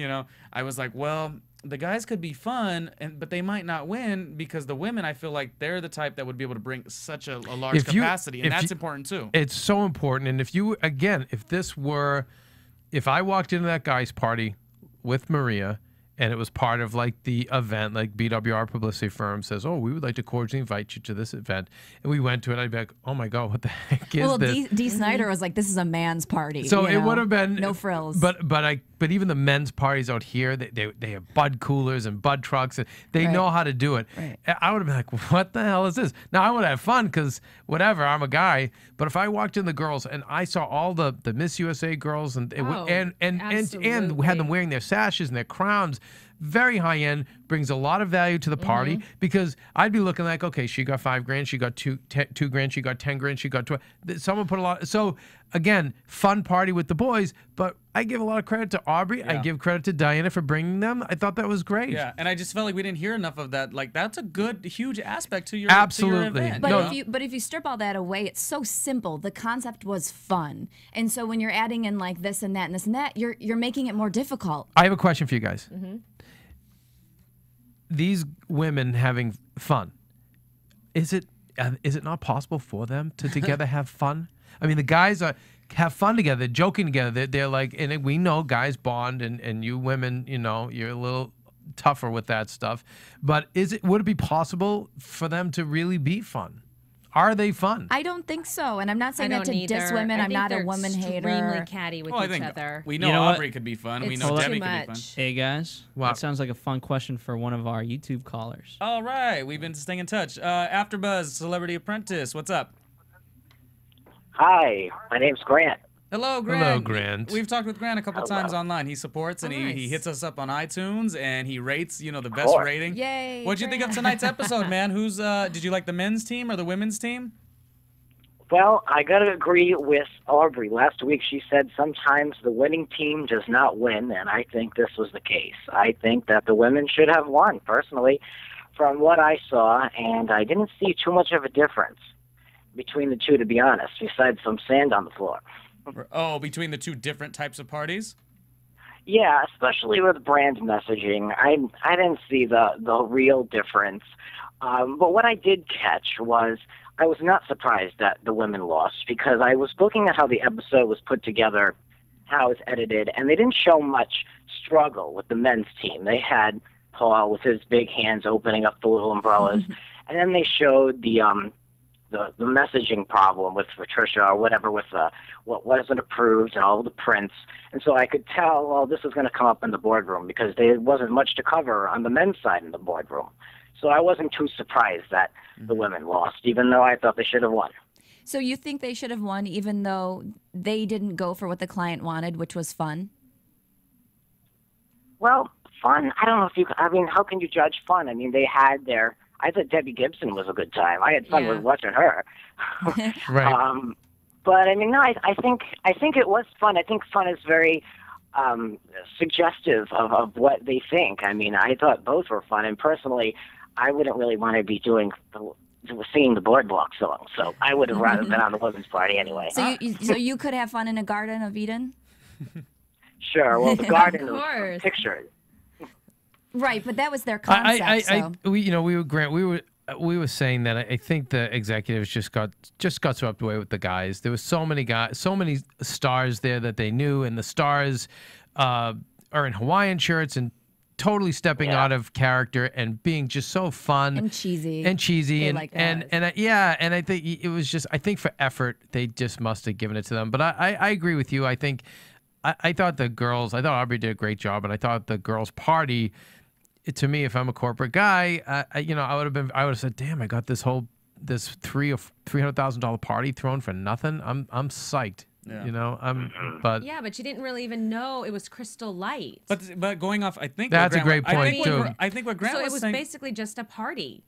I was like, well, the guys could be fun, but they might not win because the women, I feel like they're the type that would be able to bring such a large capacity, and that's important too. It's so important. And if I walked into that guy's party with Maria, and it was part of like the event, like BWR publicity firm says, oh, we would like to cordially invite you to this event. And we went to it. I'd be like, oh my God, what the heck is this? Dee Snider was like, this is a man's party. So it would have been no frills. But even the men's parties out here, they have bud coolers and bud trucks, and they know how to do it. Right. I would have been like, what the hell is this? Now I would have fun because whatever, I'm a guy. But if I walked in the girls and I saw all the Miss USA girls and had them wearing their sashes and their crowns, very high end, brings a lot of value to the party because I'd be looking like, okay, she got $5,000, she got $2,000, she got $10,000, she got 12. Someone put a lot. So again, fun party with the boys, but I give a lot of credit to Aubrey. Yeah. I give credit to Diana for bringing them. I thought that was great. Yeah, and I just felt like we didn't hear enough of that. Like that's a good, huge aspect to your Absolutely. To your event. But if you strip all that away, it's so simple. The concept was fun, and so when you're adding in like this and that and this and that, you're making it more difficult. I have a question for you guys. These women having fun, is it not possible for them to together have fun? I mean, the guys have fun together, they're joking together, they're like, and we know guys bond, and you women, you're a little tougher with that stuff. But would it be possible for them to really be fun? Are they fun? I don't think so, and I'm not saying that to either. diss women. I I'm think not a they're woman hater. Extremely catty with I each think other. we know, You know what? Aubrey could be fun. We It's know too Debbie could be fun. much. Hey guys, Wow. that sounds like a fun question for one of our YouTube callers. All right, we've been staying in touch. AfterBuzz Celebrity Apprentice, what's up? Hi, my name's Grant. Hello, Grant. Hello, Grant. We've talked with Grant a couple times online. He supports and he hits us up on iTunes and he rates, the best rating. Yay! What'd you think of tonight's episode, man? Did you like the men's team or the women's team? Well, I got to agree with Aubrey. Last week she said sometimes the winning team does not win, and I think this was the case. I think that the women should have won, personally, from what I saw, and I didn't see too much of a difference between the two, to be honest, besides some sand on the floor. Oh, between the two different types of parties? Yeah, especially with brand messaging. I didn't see the real difference. But what I did catch was I was not surprised that the women lost because I was looking at how the episode was put together, how it's edited, and they didn't show much struggle with the men's team. They had Paul with his big hands opening up the little umbrellas, and then they showed the messaging problem with Patricia or whatever with what wasn't approved and all the prints. And so I could tell, well, this is going to come up in the boardroom because there wasn't much to cover on the men's side in the boardroom. So I wasn't too surprised that the women lost, even though I thought they should have won. So you think they should have won even though they didn't go for what the client wanted, which was fun? Well, fun, I don't know if you, I mean, how can you judge fun? I mean, they had their, I thought Debbie Gibson was a good time. I had fun with watching her. Right. But I mean, no, I think it was fun. I think fun is very suggestive of what they think. I mean, I thought both were fun, and personally, I wouldn't really want to be singing the boardwalk song, so I would have rather been on the women's party anyway. So you could have fun in a Garden of Eden? Sure. Well, the garden was pictured. Right, but that was their concept. We were saying that I think the executives just got swept away with the guys. There was so many stars there that they knew, and the stars are in Hawaiian shirts and totally stepping out of character and being just so fun and cheesy and I think it was just, I think for effort they just must have given it to them. But I agree with you. I think I thought Aubrey did a great job, and I thought the girls' party, to me, if I'm a corporate guy, I would have said, damn, I got this $300,000 party thrown for nothing. I'm psyched. Yeah. But you didn't really even know it was Crystal Light. But going off, I think that's a great point too. I think what Grant was saying, it was basically just a party.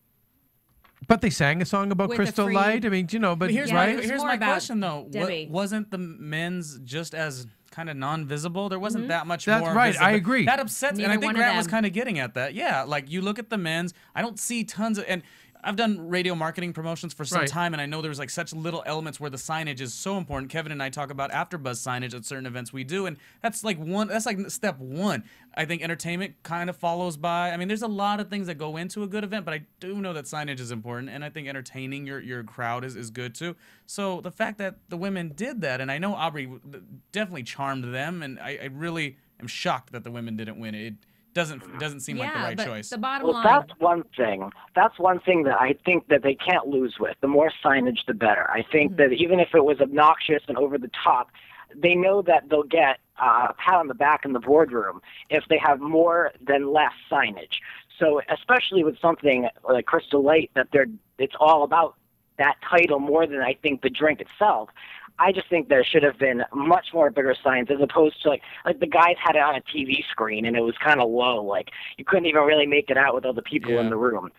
But they sang a song about Crystal Light. I mean, but here's my question though. Debbie. Wasn't the men's just as kind of non-visible? There wasn't that much more. That's right. visible. I agree. That upsets me, and I think Grant was kind of getting at that. Yeah, like you look at the men's, I don't see tons of, and I've done radio marketing promotions for some time, and I know there's like such little elements where the signage is so important. Kevin and I talk about AfterBuzz signage at certain events we do, and that's like step one. I think entertainment kind of follows by. I mean, there's a lot of things that go into a good event, but I do know that signage is important, and I think entertaining your crowd is good too. So the fact that the women did that, and I know Aubrey definitely charmed them, and I really am shocked that the women didn't win. It doesn't seem like the right choice. The bottom line. That's one thing. That's one thing that I think that they can't lose with. The more signage, the better. I think that even if it was obnoxious and over the top, they know that they'll get a pat on the back in the boardroom if they have more than less signage. So especially with something like Crystal Light, that it's all about that title more than I think the drink itself. I just think there should have been much more bigger signs as opposed to like the guys had it on a TV screen and it was kind of low. Like you couldn't even really make it out with all the people in the room.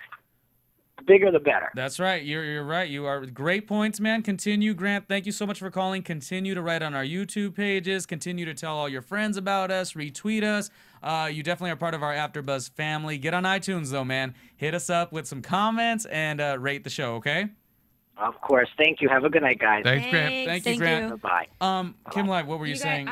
The bigger, the better. That's right. You're right. You are great points, man. Continue, Grant. Thank you so much for calling. Continue to write on our YouTube pages. Continue to tell all your friends about us. Retweet us. You definitely are part of our AfterBuzz family. Get on iTunes though, man. Hit us up with some comments and rate the show. Okay. Of course. Thank you. Have a good night, guys. Thanks, Grant. Thank you, Grant. Bye. Kimlai, what were you saying?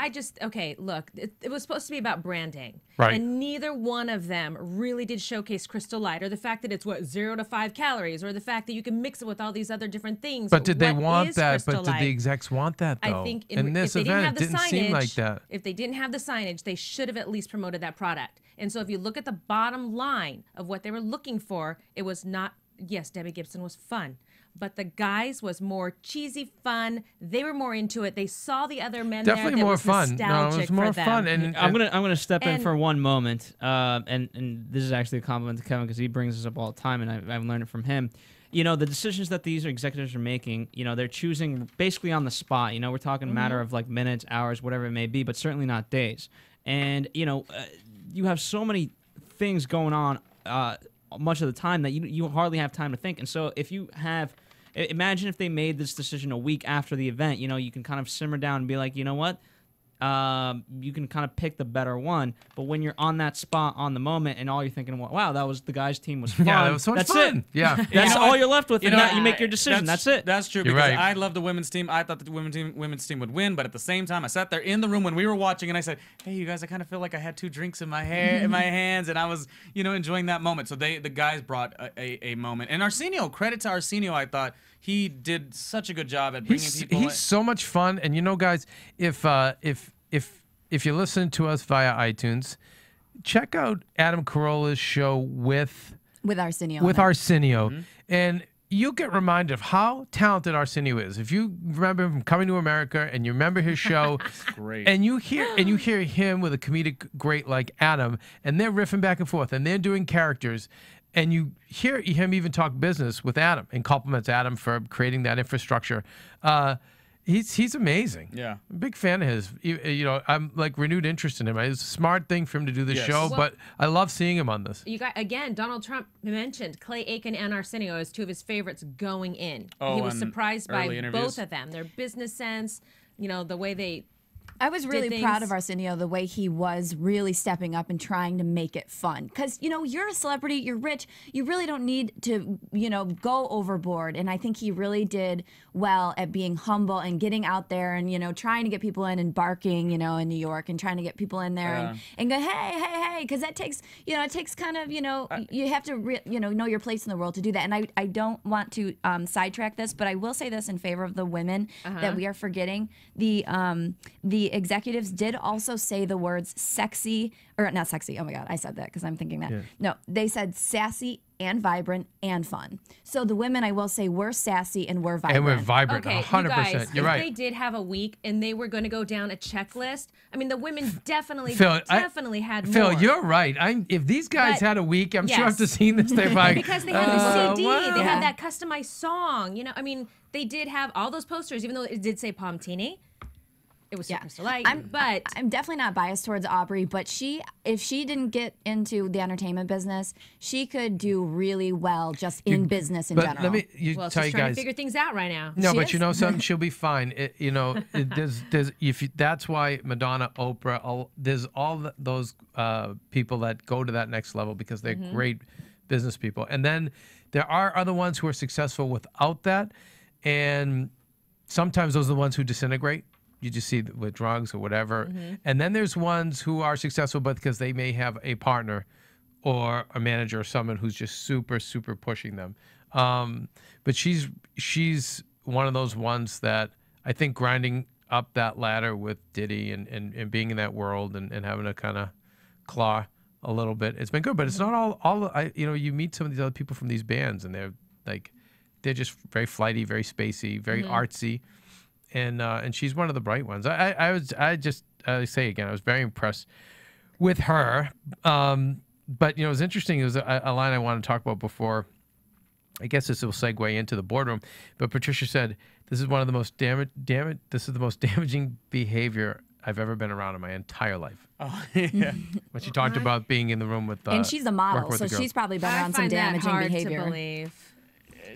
Look, it was supposed to be about branding. Right. And neither one of them really did showcase Crystal Light, or the fact that it's 0 to 5 calories, or the fact that you can mix it with all these other different things. But did they want that? But did the execs want that, though? I think in this event, it didn't seem like that. If they didn't have the signage, they should have at least promoted that product. And so if you look at the bottom line of what they were looking for, it was not, yes, Debbie Gibson was fun. But the guys was more cheesy fun. They were more into it. They saw the other men definitely there. More fun. No, it was more fun. And I'm gonna step in for one moment. And this is actually a compliment to Kevin because he brings this up all the time, and I've learned it from him. the decisions that these executives are making, they're choosing basically on the spot. We're talking a matter of like minutes, hours, whatever it may be, but certainly not days. And, you have so many things going on much of the time that you hardly have time to think. And so if you have, imagine if they made this decision a week after the event, you can kind of simmer down and be like, you know what? You can kind of pick the better one, but when you're on that spot on the moment and all you're thinking, wow, that was the guy's team was fun. Yeah, that was so much fun. It. Yeah, that's all you're left with. You make your decision. That's it. That's true. You're because right. I love the women's team. I thought that the women's team would win, but at the same time, I sat there in the room when we were watching, and I said, "Hey, you guys, I kind of feel like I had 2 drinks in my hands, and I was, enjoying that moment." So the guys brought a moment, and Arsenio. Credit to Arsenio. I thought he did such a good job at bringing people. He's so much fun, and guys, if you listen to us via iTunes, check out Adam Carolla's show with Arsenio. Arsenio, and you'll get reminded of how talented Arsenio is. If you remember him from Coming to America, and you remember his show, great. and you hear him with a comedic great like Adam, and they're riffing back and forth, and they're doing characters. And you hear him even talk business with Adam and compliments Adam for creating that infrastructure. He's amazing. Yeah. I'm a big fan of his. I'm like renewed interest in him. It's a smart thing for him to do the show, but I love seeing him on this. You got again. Donald Trump mentioned Clay Aiken and Arsenio as 2 of his favorites going in. He was surprised by both of them. Their business sense, the way they. I was really proud of Arsenio, the way he was really stepping up and trying to make it fun. Because, you're a celebrity, you're rich, you really don't need to, go overboard. And I think he really did well at being humble and getting out there and, trying to get people in and barking, in New York and trying to get people in there and go, hey, because that takes, it takes kind of, you have to, know your place in the world to do that. And I don't want to sidetrack this, but I will say this in favor of the women that we are forgetting. The executives did also say the words sexy, or not sexy. Oh my God, I said that because I'm thinking that. Yeah. No, they said sassy and vibrant and fun. So the women, I will say, were sassy and were vibrant. And we're vibrant, okay, 100%. You guys, You're right. If they did have a week and they were going to go down a checklist, I mean, the women definitely had more. Phil, you're right. If these guys had a week, I'm sure after seeing this, they're like, because they had the CD, wow. they had that customized song. I mean, they did have all those posters, even though it did say Palmtini. It was super light, but I'm definitely not biased towards Aubrey, but if she didn't get into the entertainment business, she could do really well just in business in general. Let me she's trying to figure things out right now. No, but you know something, she'll be fine. That's why Madonna, Oprah, there's all those people that go to that next level because they're great business people, and then there are other ones who are successful without that, and sometimes those are the ones who disintegrate. You just see with drugs or whatever. And then there's ones who are successful, but because they may have a partner or a manager or someone who's just super, super pushing them. But she's one of those ones that I think grinding up that ladder with Diddy and being in that world and having to kind of claw a little bit, it's been good. But it's not all you meet some of these other people from these bands and they're just very flighty, very spacey, very artsy. And she's one of the bright ones. I say again, I was very impressed with her. But it was interesting. It was a line I wanted to talk about before. I guess this will segue into the boardroom. But Patricia said, "This is one of the most This is the most damaging behavior I've ever been around in my entire life." Oh, yeah. When she talked about being in the room with and she's a model, so she's probably been around some damaging behavior. To believe.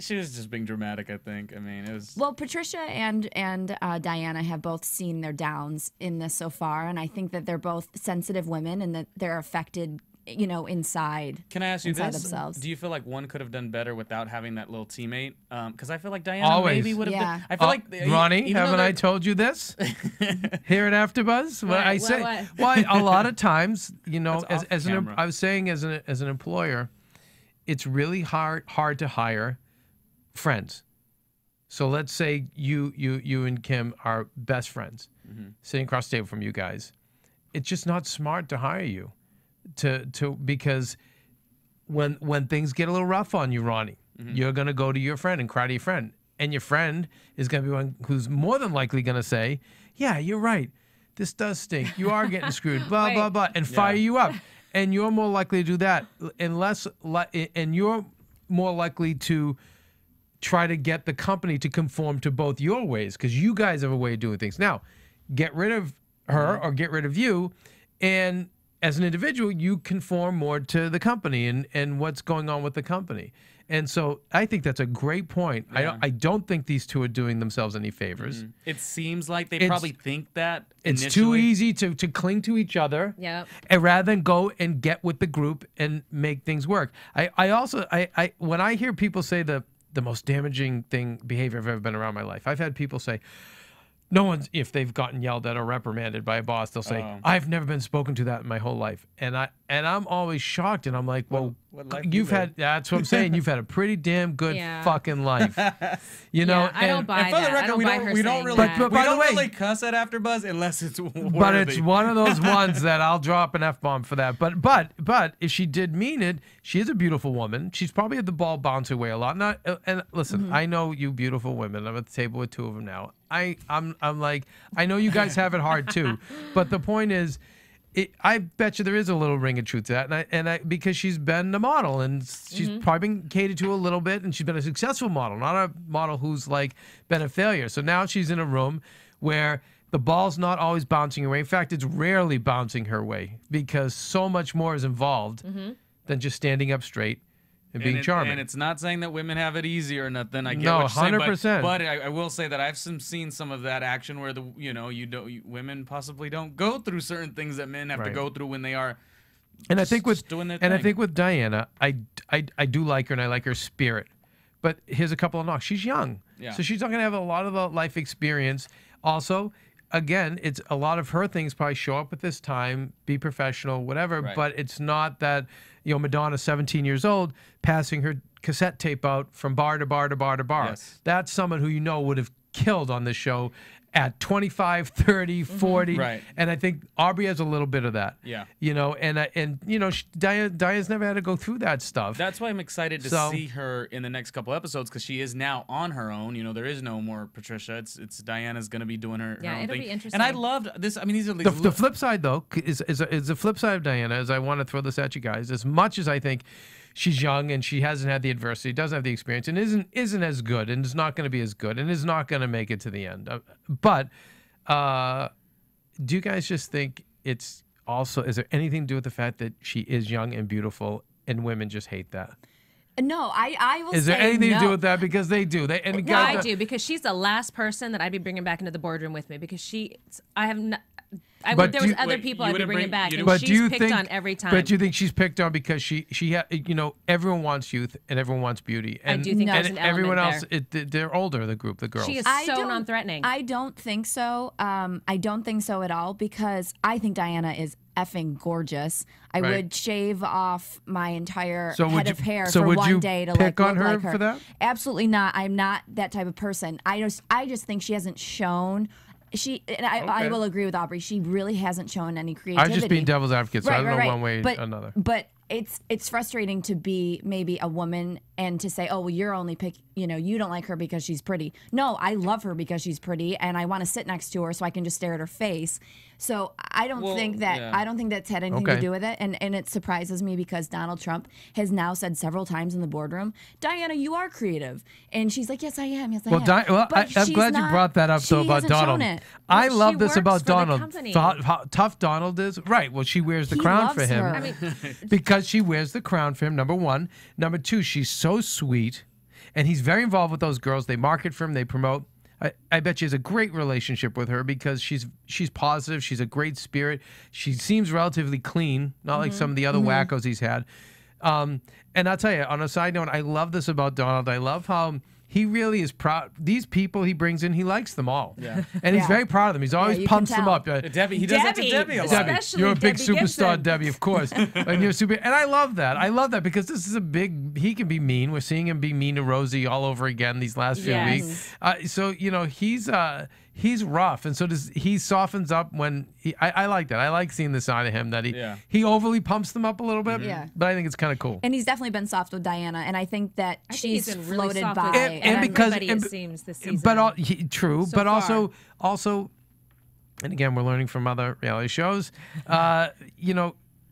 She was just being dramatic, I think. I mean, it was... Well, Patricia and Diana have both seen their downs in this so far, and I think that they're both sensitive women and that they're affected, inside. Can I ask you this? Themselves. Do you feel like one could have done better without having that little teammate? Because I feel like Diana maybe would have been... I feel like... Ronnie, haven't I told you this? Here at AfterBuzz? Why, a lot of times, I was saying as an employer, it's really hard to hire friends. So let's say you and Kim are best friends, sitting across the table from you guys. It's just not smart to hire you, because when things get a little rough on you, Ronnie, you're gonna go to your friend and cry to your friend, and your friend is gonna be one who's more than likely gonna say, "Yeah, you're right. This does stink. You are getting screwed." Blah blah blah, and fire you up. And you're more likely to do that, and you're more likely to try to get the company to conform to both your ways, because you guys have a way of doing things. Now, get rid of her or get rid of you, and as an individual, you conform more to the company and what's going on with the company. And so I think that's a great point. Yeah. I don't think these two are doing themselves any favors. It seems like they probably think that it's initially. too easy to cling to each other, and rather than go and get with the group and make things work. I also when I hear people say the most damaging behavior I've ever been around in my life, I've had people say, no one's, if they've gotten yelled at or reprimanded by a boss, they'll say, I've never been spoken to that in my whole life. And I'm always shocked, and I'm like, well, you've had, that's what I'm saying, you've had a pretty damn good fucking life. You know, Yeah, I don't buy that. I don't buy her we don't saying really, that. But by the way, really cuss at AfterBuzz unless it's worthy. but it's one of those ones that I'll drop an F-bomb for that. But if she did mean it, she is a beautiful woman. She's probably had the ball bounce her way a lot. And listen, I know you beautiful women. I'm at the table with two of them now. I'm like, I know you guys have it hard too, but the point is, I bet you there is a little ring of truth to that, and I because she's been a model, and she's probably been catered to a little bit, and she's been a successful model, not a model who's like been a failure. So now she's in a room where the ball's not always bouncing her way. In fact, it's rarely bouncing her way because so much more is involved than just standing up straight and being charming. And it's not saying that women have it easy or nothing. I get No, what you're saying, 100%. but I will say that I've seen some of that action where women possibly don't go through certain things that men have to go through when they are. And I think with doing their thing. I think with Diana, I do like her, and I like her spirit. But here's a couple of knocks. She's young, so she's not going to have a lot of the life experience. Also, again, it's a lot of her things probably show up at this time, be professional, whatever. Right. But it's not that Madonna's 17 years old passing her cassette tape out from bar to bar to bar to bar. Yes. That's someone who would have killed on this show at 25, 30, 40. Right. And I think Aubrey has a little bit of that. Yeah. Diana's never had to go through that stuff. That's why I'm excited to see her in the next couple episodes, because she is now on her own. There is no more Patricia. It's Diana's going to be doing her own it'll thing. be interesting. And I loved this. I mean, these are The flip side, though, is the flip side of Diana, as I want to throw this at you guys, as much as I think she's young and she hasn't had the adversity, doesn't have the experience, and isn't as good, and is not going to be as good, and is not going to make it to the end. But do you guys just think it's also, is there anything to do with the fact that she is young and beautiful, and women just hate that? No, I will say Is there anything no. to do with that? Because they do. No, I do, because she's the last person that I'd be bringing back into the boardroom with me, because there was other people I'd be bringing back, and she's picked on every time. But do you think she's picked on because she everyone wants youth and everyone wants beauty, and I do think there's an everyone else element they're older, the group, the girls. She is so non-threatening. I don't think so. I don't think so at all, because I think Diana is effing gorgeous. I would shave off my entire head of hair for one day to pick on look her like her for that? Absolutely not. I'm not that type of person. I just think she hasn't shown. I will agree with Aubrey. She really hasn't shown any creativity. I'm just being devil's advocate, so I don't know one way or another. But it's frustrating to be maybe a woman and to say, oh, well, you're only you don't like her because she's pretty. No, I love her because she's pretty, and I want to sit next to her so I can just stare at her face. So I don't think that's had anything to do with it, and it surprises me because Donald Trump has now said several times in the boardroom, Diana, you are creative, and she's like, yes, I am, yes, I am. I'm glad you brought that up though about Donald. I love this about Donald. How tough Donald is. Right. Well, she wears the crown for him. I mean, because she wears the crown for him. Number one. Number two, she's so sweet, and he's very involved with those girls. They market for him. They promote. I bet she has a great relationship with her because she's positive. She's a great spirit. She seems relatively clean, not like some of the other wackos he's had. And I'll tell you, on a side note, I love this about Donald. I love how he really is proud. These people he brings in, he likes them all. Yeah. And he's very proud of them. He's always pumps them up. Debbie, he does that to Debbie a lot. Debbie, you're a big Debbie superstar, Gibson. Debbie, of course. And you're super. And I love that. I love that because this is he can be mean. We're seeing him be mean to Rosie all over again these last few weeks. So, he's rough. And so he softens up when I like that. I like seeing the side of him that he overly pumps them up a little bit. Yeah. But I think it's kind of cool. And he's definitely been soft with Diana, and I think that she's he's been really floated soft by. with everybody, it seems, this season. But true. So but far. also, and again, we're learning from other reality shows.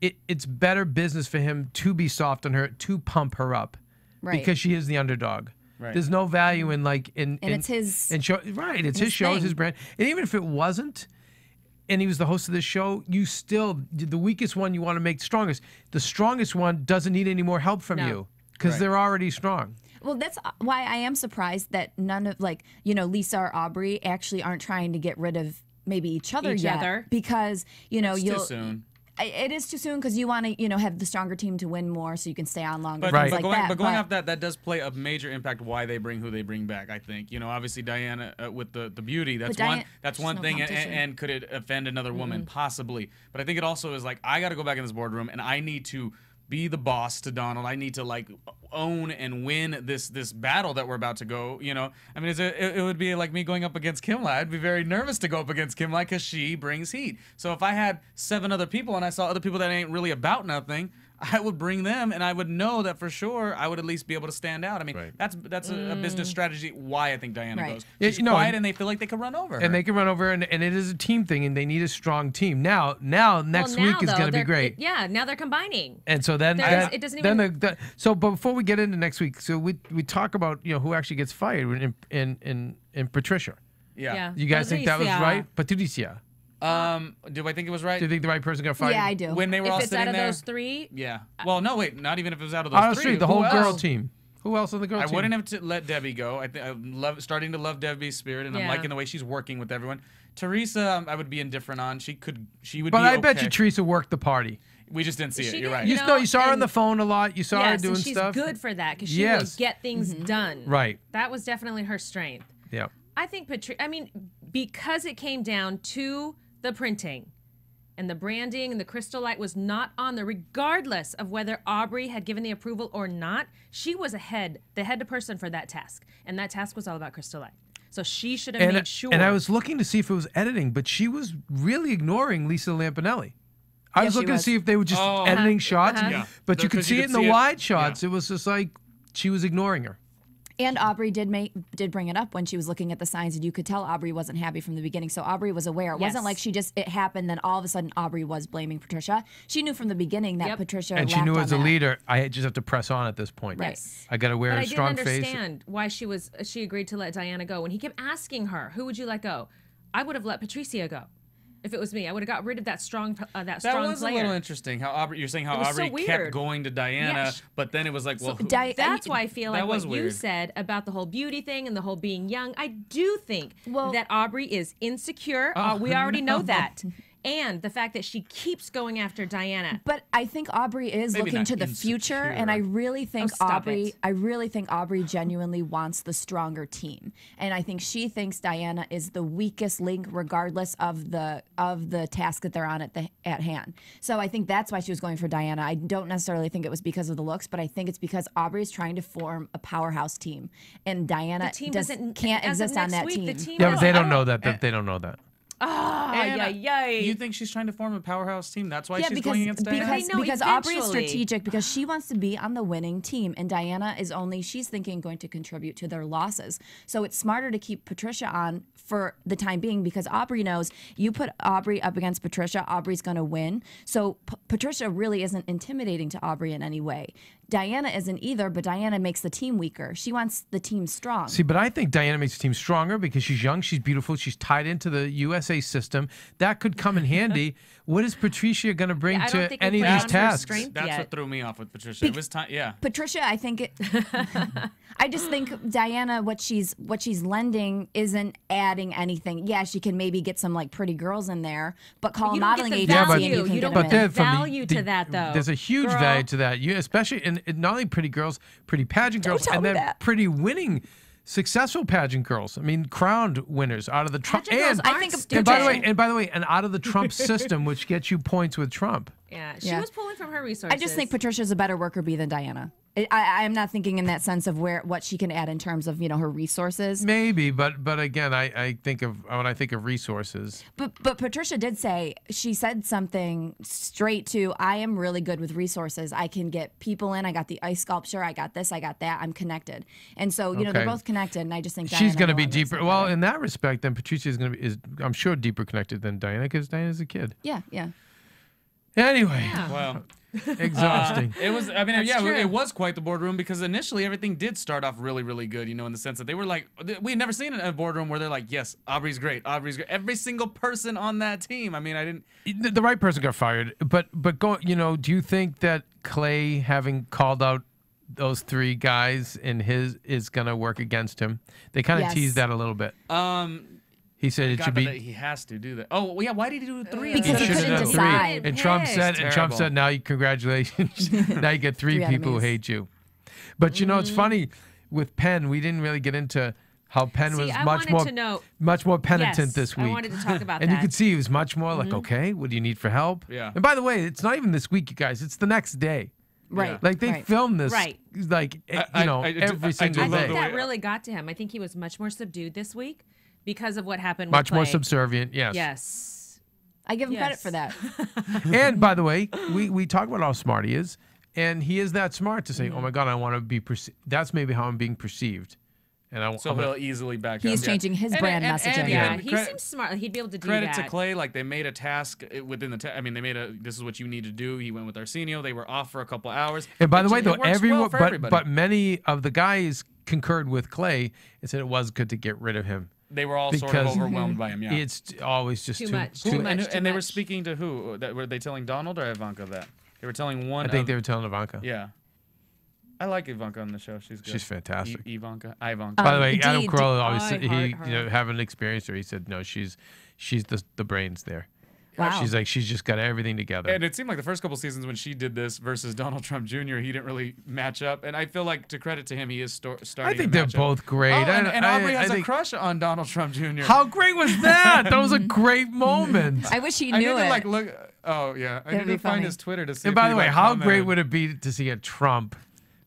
It's better business for him to be soft on her, to pump her up, because she is the underdog. Right. There's no value in and it's his show. Right, it's his show, it's his brand. And even if it wasn't, and he was the host of the show, you still the weakest one you want to make the strongest. The strongest one doesn't need any more help from you because they're already strong. Well, that's why I am surprised that none of Lisa or Aubrey actually aren't trying to get rid of maybe each other yet, because it's too soon. It is too soon because you want to, have the stronger team to win more, so you can stay on longer. But, things but going off that does play a major impact why they bring who they bring back. I think obviously Diana with the beauty. That's one thing, and could it offend another woman possibly? But I think it also is like I got to go back in this boardroom and I need to be the boss to Donald. I need to own and win this battle that we're about to go. I mean, it would be like me going up against Kimlai. I'd be very nervous to go up against Kimlai because she brings heat. So if I had 7 other people and I saw other people that ain't really about nothing, I would bring them, and I would know that for sure I would at least be able to stand out. I mean, that's a business strategy. Why I think Diana goes. She's quiet, and they feel like they can run over her. And they can run over, and it is a team thing, and they need a strong team. Now next week is going to be great. Now they're combining. And so then it doesn't even. So before we get into next week, so we talk about who actually gets fired in Patricia. Yeah. You guys think that was right, Patricia? Do I think it was right? Do you think the right person got fired? Yeah, I do. When they were all sitting there. If it's out of those 3? Yeah. Well, no, wait. Not even if it was out of those 3. The whole girl team. Who else on the girl team? I wouldn't have to let Debbie go. I'm starting to love Debbie's spirit, and I'm liking the way she's working with everyone. Teresa, I would be indifferent on. She would be okay. But I bet you Teresa worked the party. We just didn't see it. You're right. You saw her on the phone a lot. You saw her doing stuff. She's good for that because she will get things done. Right. That was definitely her strength. Yeah. I think because it came down to the printing and the branding and the crystal light was not on there, regardless of whether Aubrey had given the approval or not, she was the head person for that task. And that task was all about crystal light. So she should have made sure. And I was looking to see if it was editing, but she was really ignoring Lisa Lampanelli. I was looking to see if they were just editing shots, but you could see it in the wide shots. It was just like she was ignoring her. And Aubrey did bring it up when she was looking at the signs, and you could tell Aubrey wasn't happy from the beginning. So Aubrey was aware. It wasn't like it happened, then all of a sudden Aubrey was blaming Patricia. She knew from the beginning that Patricia and she knew as a leader, I just have to press on at this point. Right. I got to wear a strong face. But I didn't understand why she agreed to let Diana go. When he kept asking her, who would you let go? I would have let Patricia go. If it was me, I would have got rid of that strong player. That was a little interesting. You're saying how Aubrey kept going to Diana, but then it was like, well, that's why I feel like what you said about the whole beauty thing and the whole being young. I do think that Aubrey is insecure. We already know that. And the fact that she keeps going after Diana. But I think Aubrey is looking to the future, and I really think Aubrey genuinely wants the stronger team. And I think she thinks Diana is the weakest link, regardless of the task that they're on at hand. So I think that's why she was going for Diana. I don't necessarily think it was because of the looks, but I think it's because Aubrey is trying to form a powerhouse team, and Diana can't exist on that team. Yeah, but they don't know that. They don't know that. You think she's trying to form a powerhouse team? That's why she's going against Diana? Because Aubrey is strategic, because she wants to be on the winning team, and Diana is she's thinking going to contribute to their losses. So it's smarter to keep Patricia on for the time being, because Aubrey knows you put Aubrey up against Patricia, Aubrey's going to win. So Patricia really isn't intimidating to Aubrey in any way. Diana isn't either, but Diana makes the team weaker. She wants the team strong. See, but I think Diana makes the team stronger because she's young, she's beautiful, she's tied into the USA system. That could come in handy. What is Patricia going to bring to any of these tasks? That's what threw me off with Patricia. It was time, Patricia, I think I just think Diana, what she's lending isn't adding anything. Yeah, she can maybe get some pretty girls in there, but call a modeling agency. You don't get value to that, though. There's a huge value to that. Especially in not only pretty girls, pretty pageant girls, and then pretty winning, successful pageant girls. I mean, crowned winners out of the Trump. And by the way, and out of the Trump system, which gets you points with Trump. Yeah, she was pulling from her resources. I just think Patricia's a better worker bee than Diana. I'm not thinking in that sense of what she can add in terms of her resources. Maybe, but again, I think of when I think of resources. But Patricia did say, she said something straight to, I am really good with resources. I can get people in. I got the ice sculpture. I got this. I got that. I'm connected. And so they're both connected. And I just think she's going to be deeper. Well, in that respect, then Patricia is going to be I'm sure deeper connected than Diana, because Diana's a kid. Yeah. Anyway, well, Exhausting. It was. I mean, That's true. it was quite the boardroom because initially everything did start off really, really good. You know, in the sense that they were like, we had never seen a boardroom where they're like, yes, Aubrey's great, Aubrey's great. Every single person on that team. I mean, I didn't. The right person got fired, but go. You know, do you think that Clay having called out those 3 guys in his is gonna work against him? They kind of teased that a little bit. He said it should be. He has to do that. Oh, well, yeah. Why did he do 3? Because he couldn't decide. And Trump said, now congratulations. Now you get 3 people who hate you. But you know, it's funny with Penn. We didn't really get into how Penn was much more penitent this week. I wanted to talk about and that. you could see he was much more like, okay, what do you need for help? Yeah. And by the way, it's not even this week, you guys. It's the next day. Right. Like they filmed this, Right. like every single I day. think that really got to him. I think he was much more subdued this week because of what happened. Much with more Clay. subservient. Yes. Yes. I give him credit for that. And by the way, we talk about how smart he is, and he is that smart to say, "Oh my God, I want to be perceived." That's maybe how I'm being perceived, and So he'll easily back up. He's changing his brand messaging. Yeah, he seems smart. He'd be able to do that. Credit to Clay, like they made a task within the. I mean, they made a. This is what you need to do. He went with Arsenio. They were off for a couple hours. And by the way, though, everyone, but many of the guys concurred with Clay and said it was good to get rid of him. They were all sort of overwhelmed by him. Yeah, it's always just too much. Too much. And they were speaking to who? Were they telling Donald or Ivanka that? They were telling one. I think they were telling Ivanka. Yeah. I like Ivanka on the show. She's good. She's fantastic. Ivanka. By the way, Adam Carolla always said having experienced her, he said no, she's the brains there. Wow. She's just got everything together. And it seemed like the first couple seasons when she did this versus Donald Trump Jr., he didn't really match up. And I feel like, to credit to him, he is starting. I think they're both great. Oh, and Aubrey has a crush on Donald Trump Jr. How great was that? That was a great moment. I wish he knew I need it. to look. Oh yeah, I need to find his Twitter to see. And by the way, how great would it be to see a Trump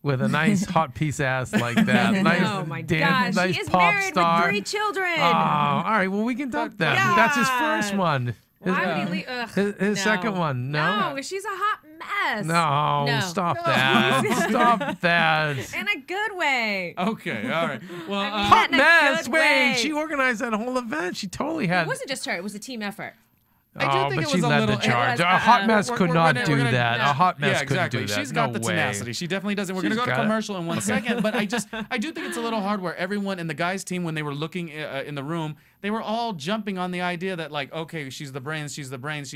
with a nice hot piece ass like that? Nice, oh my gosh, nice he is pop married star. with 3 children. Oh, all right. Well, we can dump that. Yeah. That's his first one. Why would he leave? His second one. No. No, she's a hot mess. No, stop that. Stop that. In a good way. Okay, all right. Well, hot mess. Wait, she organized that whole event. She totally had. It wasn't just her. It was a team effort. I do think but it was she led the charge. A hot mess could not do that. A hot mess couldn't do that. She's got the tenacity. She definitely doesn't. We're going to go to commercial in 1 second, but I do think it's a little hard where everyone in the guys' team, when they were looking in the room, they were all jumping on the idea that, like, okay, she's the brains, she's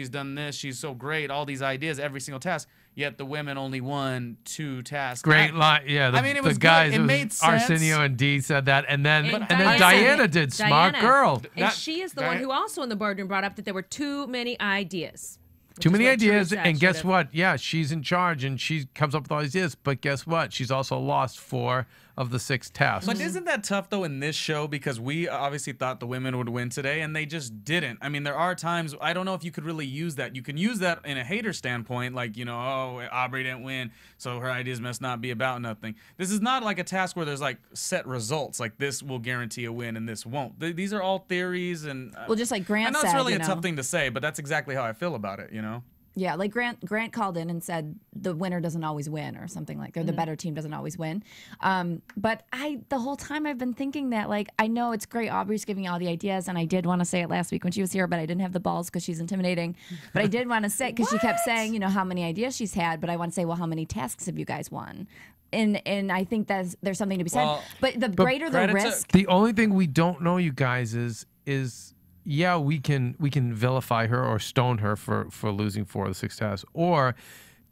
done this, she's so great, all these ideas, every single task. Yet the women only won 2 tasks. Great line. Yeah, I mean, it was the guys. good. It made sense. Arsenio and Dee said that, and then Diana Diana did. Smart girl. And she is the one who also in the boardroom brought up that there were too many ideas. Too many ideas, and guess what? Yeah, she's in charge, and she comes up with all these ideas. But guess what? She's also lost 4 of the 6 tasks. But isn't that tough, though, in this show? Because we obviously thought the women would win today, and they just didn't. I mean, there are times, I don't know if you could really use that. You can use that in a hater standpoint, like, you know, oh, Aubrey didn't win, so her ideas must not be about nothing. This is not like a task where there's, like, set results, like this will guarantee a win and this won't. These are all theories, and well, just like Grant I know said, it's really a tough thing to say, but that's exactly how I feel about it, you know? Yeah, like Grant called in and said the winner doesn't always win, or something like that. Or the better team doesn't always win. But the whole time I've been thinking that, like, I know it's great Aubrey's giving all the ideas, and I did want to say it last week when she was here, but I didn't have the balls because she's intimidating. But I did want to say, because she kept saying, you know, how many ideas she's had, but I want to say, well, how many tasks have you guys won? And I think there's something to be said. But the greater the risk. The only thing we don't know, you guys, is yeah, we can vilify her or stone her for losing 4 of the 6 tasks, or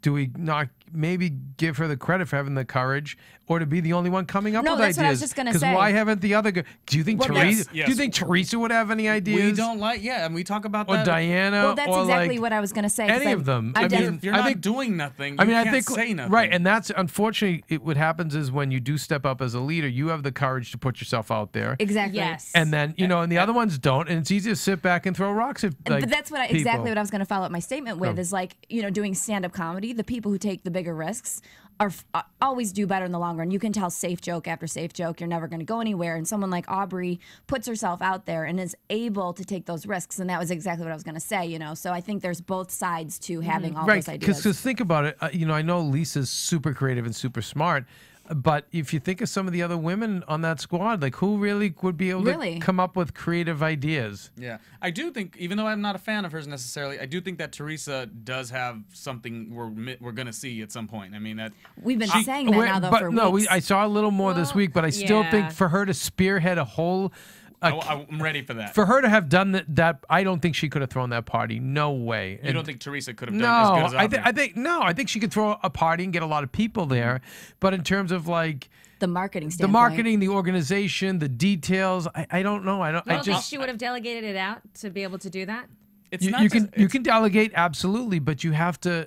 do we not maybe give her the credit for having the courage, or to be the only one coming up with ideas? No, that's what I was just gonna say. Because why haven't the other? Do you think Teresa? Yes. Do you think Teresa would have any ideas? We don't like, and we talk about that. Or Diana. Well, that's or exactly like what I was gonna say. Any of them. I mean, if you're not doing nothing, you can't say nothing. Right, and that's unfortunately what happens is when you do step up as a leader, you have the courage to put yourself out there. Exactly. Yes. And then and the other ones don't, and it's easy to sit back and throw rocks at. Like, but that's exactly what I was going to follow up my statement with. Is like, you know, doing stand-up comedy. The people who take the bigger risks always do better in the long run. You can tell safe joke after safe joke. You're never going to go anywhere. And someone like Aubrey puts herself out there and is able to take those risks. And that was exactly what I was going to say, you know. So I think there's both sides to having all those ideas. Because think about it. You know, I know Lisa's super creative and super smart. But if you think of some of the other women on that squad, like who really would be able to come up with creative ideas? Yeah, I do think, even though I'm not a fan of hers necessarily, I do think that Teresa does have something we're gonna see at some point. I mean, that we've been saying that now though for weeks. I saw a little more this week, but I still think for her to spearhead a whole. I'm ready for that. For her to have done that, I don't think she could have thrown that party. No way. You don't think Teresa could have done as good as I think she could throw a party and get a lot of people there. But in terms of like the marketing standpoint, the organization, the details, I don't know. You don't think she would have delegated it out to be able to do that? You can delegate absolutely, but you have to.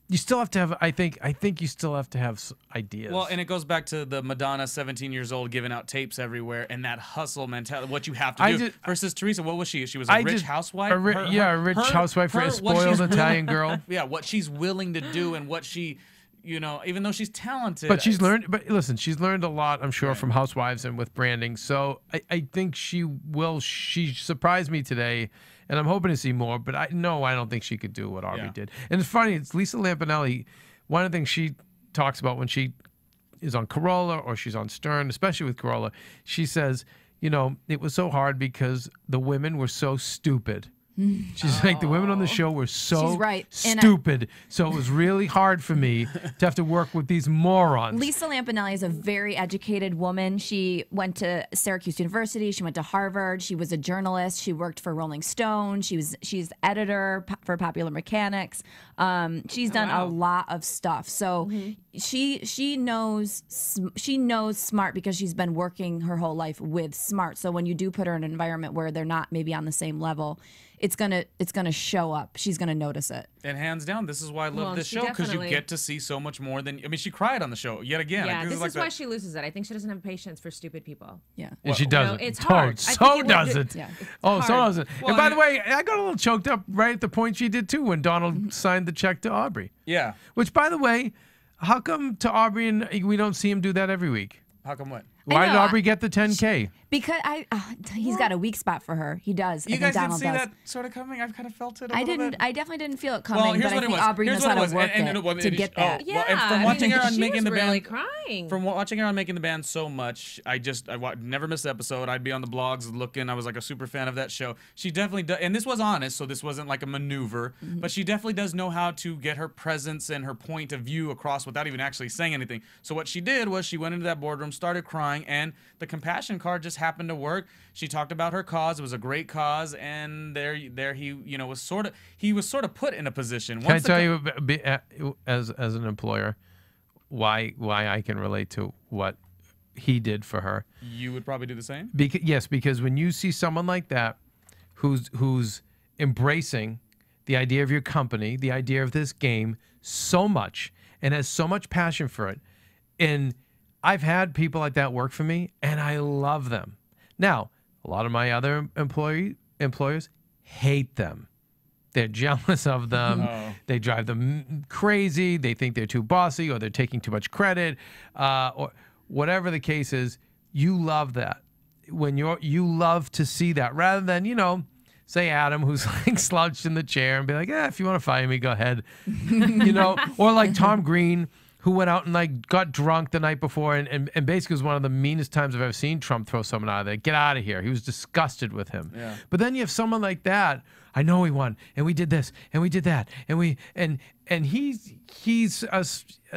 You still have to have. I think you still have to have ideas. Well, and it goes back to the Madonna, 17 years old, giving out tapes everywhere, and that hustle mentality. What you have to do versus Teresa. What was she? She was a rich housewife. A rich housewife for a spoiled Italian girl. Yeah, what she's willing to do and what she. You know, even though she's talented. But she's learned, but listen, she's learned a lot, I'm sure, from Housewives and with branding. So I think she will. She surprised me today, and I'm hoping to see more. But I don't think she could do what Aubrey did. And it's funny, it's Lisa Lampanelli. One of the things she talks about when she is on Carolla or she's on Stern, especially with Carolla, she says, you know, it was so hard because the women were so stupid. She's like, the women on the show were so stupid, so it was really hard for me to have to work with these morons. Lisa Lampanelli is a very educated woman. She went to Syracuse University. She went to Harvard. She was a journalist. She worked for Rolling Stone. She's editor for Popular Mechanics. She's done a lot of stuff. So she knows smart because she's been working her whole life with smart. So when you do put her in an environment where they're not maybe on the same level, it's gonna show up. She's gonna notice it. And hands down, this is why I love this show, because you get to see so much more than. I mean, she cried on the show yet again. Yeah, this is why she loses it. I think she doesn't have patience for stupid people. Yeah, and she doesn't. It's hard. So doesn't. Yeah, so doesn't. Well, and by the way, I got a little choked up right at the point she did too when Donald signed the check to Aubrey. Yeah. Which, by the way, how come to Aubrey and we don't see him do that every week? How come what? Why did Aubrey get the 10K? Because he's got a weak spot for her. He does. You guys didn't see that sort of coming? I've kind of felt it a little bit. I definitely didn't feel it coming, but I think Aubrey knows how to work it to get that. Yeah, and from watching her on Making the Band, crying. From watching her on Making the Band so much, I never missed an episode. I'd be on the blogs looking. I was like a super fan of that show. She definitely does, and this was honest, so this wasn't like a maneuver, but she definitely does know how to get her presence and her point of view across without even actually saying anything. So what she did was she went into that boardroom, started crying, and the compassion card just happened to work. She talked about her cause. It was a great cause, and there he, was sort of put in a position. Can I tell you, as an employer, why I can relate to what he did for her? You would probably do the same. Because when you see someone like that, who's embracing the idea of your company, the idea of this game so much, and has so much passion for it, and I've had people like that work for me, and I love them. Now, a lot of my other employers hate them. They're jealous of them. Oh. They drive them crazy. They think they're too bossy, or they're taking too much credit, or whatever the case is. You love that. When you love to see that, rather than, say Adam, who's like slouched in the chair and be like, if you want to fire me, go ahead. Or like Tom Green, who went out and like got drunk the night before and basically was one of the meanest times I've ever seen Trump throw someone out of there. Get out of here. He was disgusted with him. Yeah. But then you have someone like that. I know he won, and we did this, and we did that, and he's a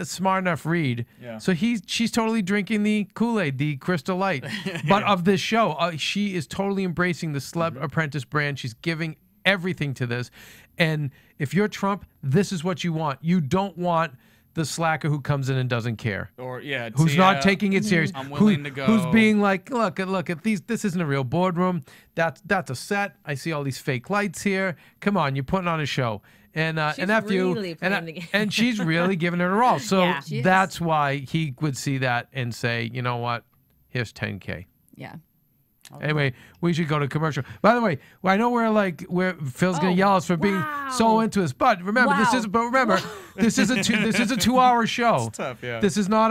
smart enough read. Yeah. So she's totally drinking the Kool-Aid, the Crystal Light, but of this show, she is totally embracing the Celeb Apprentice brand. She's giving everything to this, and if you're Trump, this is what you want. You don't want the slacker who comes in and doesn't care, or who's not taking it serious, I'm willing to go. Who's being like, look at these. This isn't a real boardroom. That's a set. I see all these fake lights here. Come on, you're putting on a show, and and she's really giving it her all. So that's why he would see that and say, you know what, here's 10K. Yeah. Anyway, we should go to commercial. By the way, I know we're Phil's gonna yell at us for being so into this, but remember this is a 2-hour show. It's tough, yeah. This is not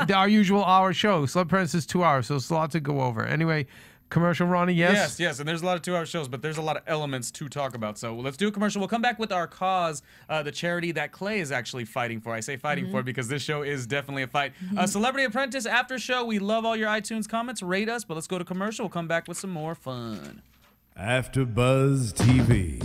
our usual hour show. Celeb Apprentice is 2 hours, so it's a lot to go over. Anyway, commercial, Ronnie? Yes? Yes, and there's a lot of 2-hour shows, but there's a lot of elements to talk about. So let's do a commercial. We'll come back with our cause, the charity that Clay is actually fighting for. I say fighting for because this show is definitely a fight. Celebrity Apprentice after show. We love all your iTunes comments. Rate us, but let's go to commercial. We'll come back with some more fun. AfterBuzz TV.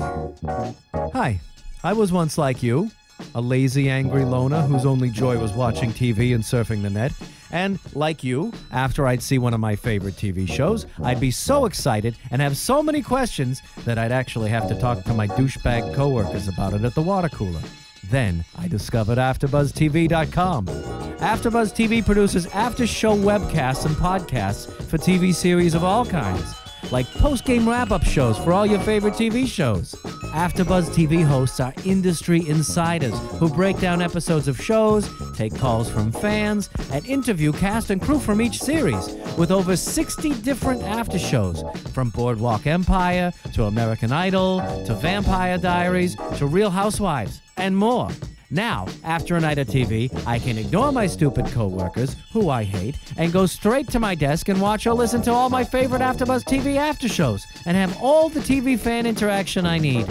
Hi, I was once like you, a lazy, angry loner whose only joy was watching TV and surfing the net. And, like you, after I'd see one of my favorite TV shows, I'd be so excited and have so many questions that I'd actually have to talk to my douchebag coworkers about it at the water cooler. Then I discovered AfterBuzzTV.com. AfterBuzz TV produces after-show webcasts and podcasts for TV series of all kinds, like post-game wrap-up shows for all your favorite TV shows. AfterBuzz TV hosts are industry insiders who break down episodes of shows, take calls from fans, and interview cast and crew from each series, with over 60 different after shows, from Boardwalk Empire to American Idol to Vampire Diaries to Real Housewives, and more. Now, after a night of TV, I can ignore my stupid coworkers, who I hate, and go straight to my desk and watch or listen to all my favorite AfterBuzz TV after shows, and have all the TV fan interaction I need.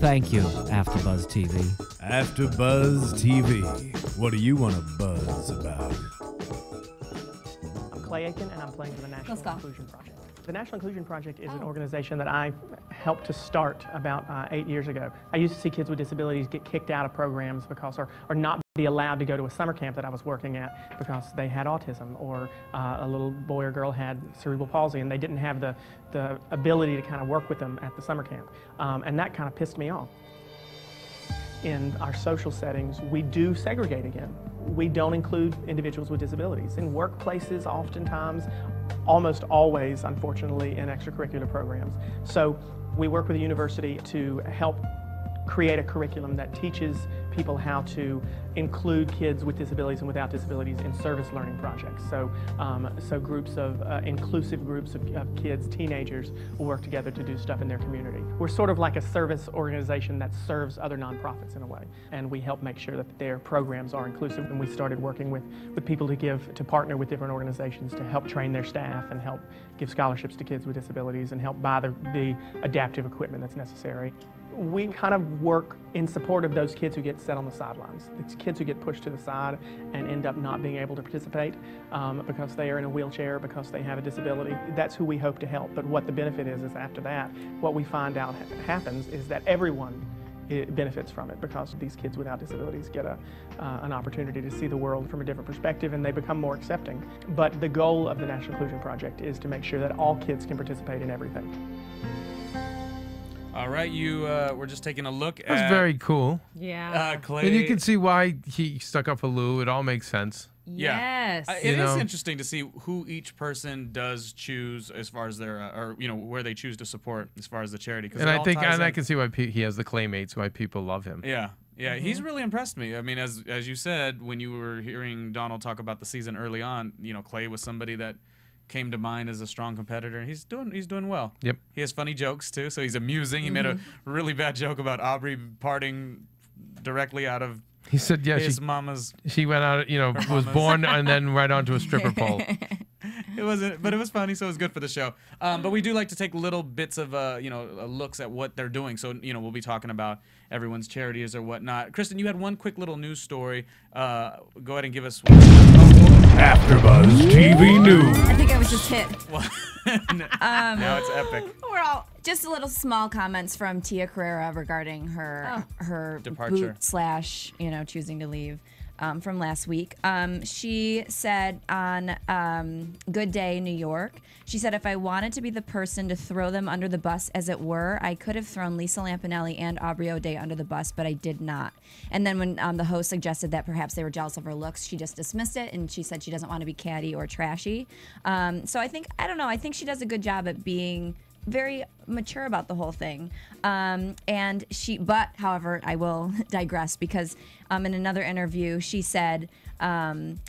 Thank you, AfterBuzz TV. AfterBuzz TV. What do you want to buzz about? I'm Clay Aiken, and I'm playing for the National Inclusion Project. The National Inclusion Project is an organization that I helped to start about 8 years ago. I used to see kids with disabilities get kicked out of programs because, or not be allowed to go to a summer camp that I was working at because they had autism, or a little boy or girl had cerebral palsy and they didn't have the ability to kind of work with them at the summer camp. And that kind of pissed me off. In our social settings, we do segregate again. We don't include individuals with disabilities. In workplaces, oftentimes, almost always, unfortunately, in extracurricular programs. So we work with the university to help create a curriculum that teaches people how to include kids with disabilities and without disabilities in service learning projects. So, groups of, inclusive groups of kids, teenagers, will work together to do stuff in their community. We're sort of like a service organization that serves other nonprofits in a way, and we help make sure that their programs are inclusive. And we started working with people to partner with different organizations to help train their staff and help give scholarships to kids with disabilities and help buy the adaptive equipment that's necessary. We kind of work in support of those kids who get set on the sidelines. It's kids who get pushed to the side and end up not being able to participate because they are in a wheelchair, because they have a disability. That's who we hope to help. But what the benefit is after that, what we find out happens is that everyone benefits from it, because these kids without disabilities get an opportunity to see the world from a different perspective, and they become more accepting. But the goal of the National Inclusion Project is to make sure that all kids can participate in everything. All right, we're just taking a look at... That's very cool. Yeah. Clay. And you can see why he stuck up for Lou. It all makes sense. Yes. Yeah. It is interesting to see who each person does choose as far as their, where they choose to support as far as the charity. And I think, and I can see why he has the Claymates, why people love him. Yeah. Yeah, he's really impressed me. I mean, as you said, when you were hearing Donald talk about the season early on, Clay was somebody that came to mind as a strong competitor, and he's doing well. Yep. He has funny jokes too, so he's amusing. He made a really bad joke about Aubrey parting directly out of his mama's. She went out, was born and then right onto a stripper pole. It wasn't, but it was funny, so it was good for the show. But we do like to take little bits of, looks at what they're doing. So, we'll be talking about everyone's charities or whatnot. Kristen, you had one quick little news story. Go ahead and give us one. AfterBuzz TV News. I think I was just hit. Now it's epic. We're all just a little small comments from Tia Carrera regarding her departure boot / choosing to leave. From last week. She said on Good Day New York, she said, if I wanted to be the person to throw them under the bus, as it were, I could have thrown Lisa Lampanelli and Aubrey O'Day under the bus, but I did not. And then when the host suggested that perhaps they were jealous of her looks, she just dismissed it, and she said she doesn't want to be catty or trashy. So I think she does a good job at being very mature about the whole thing. But however, I will digress, because in another interview, she said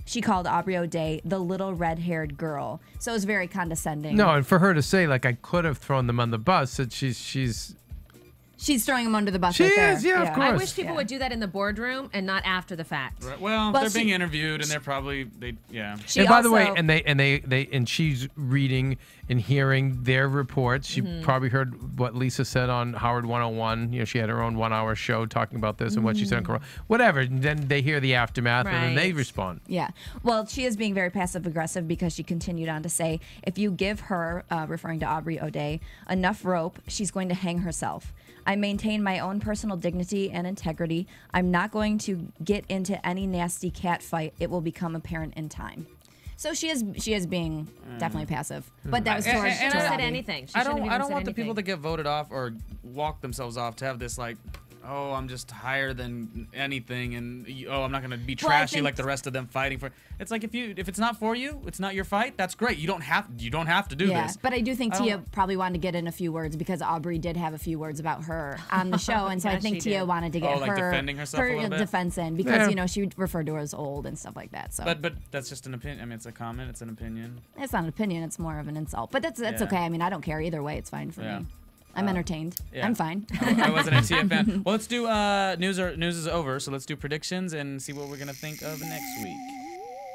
she called Aubrey O'Day the little red-haired girl. So it was very condescending. No, and for her to say, like, I could have thrown them on the bus, that she's She's throwing him under the bus. She right there. is, yeah, of course. I wish people would do that in the boardroom and not after the fact. Right. Well, they're being interviewed, and they're probably And by the way, and she's reading and hearing their reports. She probably heard what Lisa said on Howard 101. You know, she had her own 1-hour show talking about this and what she said on Corona. Whatever. And then they hear the aftermath, and then they respond. Yeah. Well, she is being very passive aggressive because she continued on to say, if you give her, referring to Aubrey O'Day, enough rope, she's going to hang herself. I maintain my own personal dignity and integrity. I'm not going to get into any nasty cat fight. It will become apparent in time. So she is being definitely passive. But that was towards She shouldn't have said anything. I don't want the people that get voted off or walk themselves off to have this like, oh, I'm just higher than anything, and oh, I'm not gonna be trashy like the rest of them fighting for. It's like if it's not for you, it's not your fight. That's great. You don't have to do this. But I do think Tia probably wanted to get in a few words because Aubrey did have a few words about her on the show, and so I think Tia wanted to get her defending herself a little bit? defense in because you know she referred to her as old and stuff like that. So, but that's just an opinion. I mean, it's a comment. It's an opinion. It's not an opinion. It's more of an insult. But that's okay. I mean, I don't care either way. It's fine for me. I'm entertained. I'm fine. I wasn't a Tia fan. Well, let's do news is over, so let's do predictions and see what we're gonna think of next week.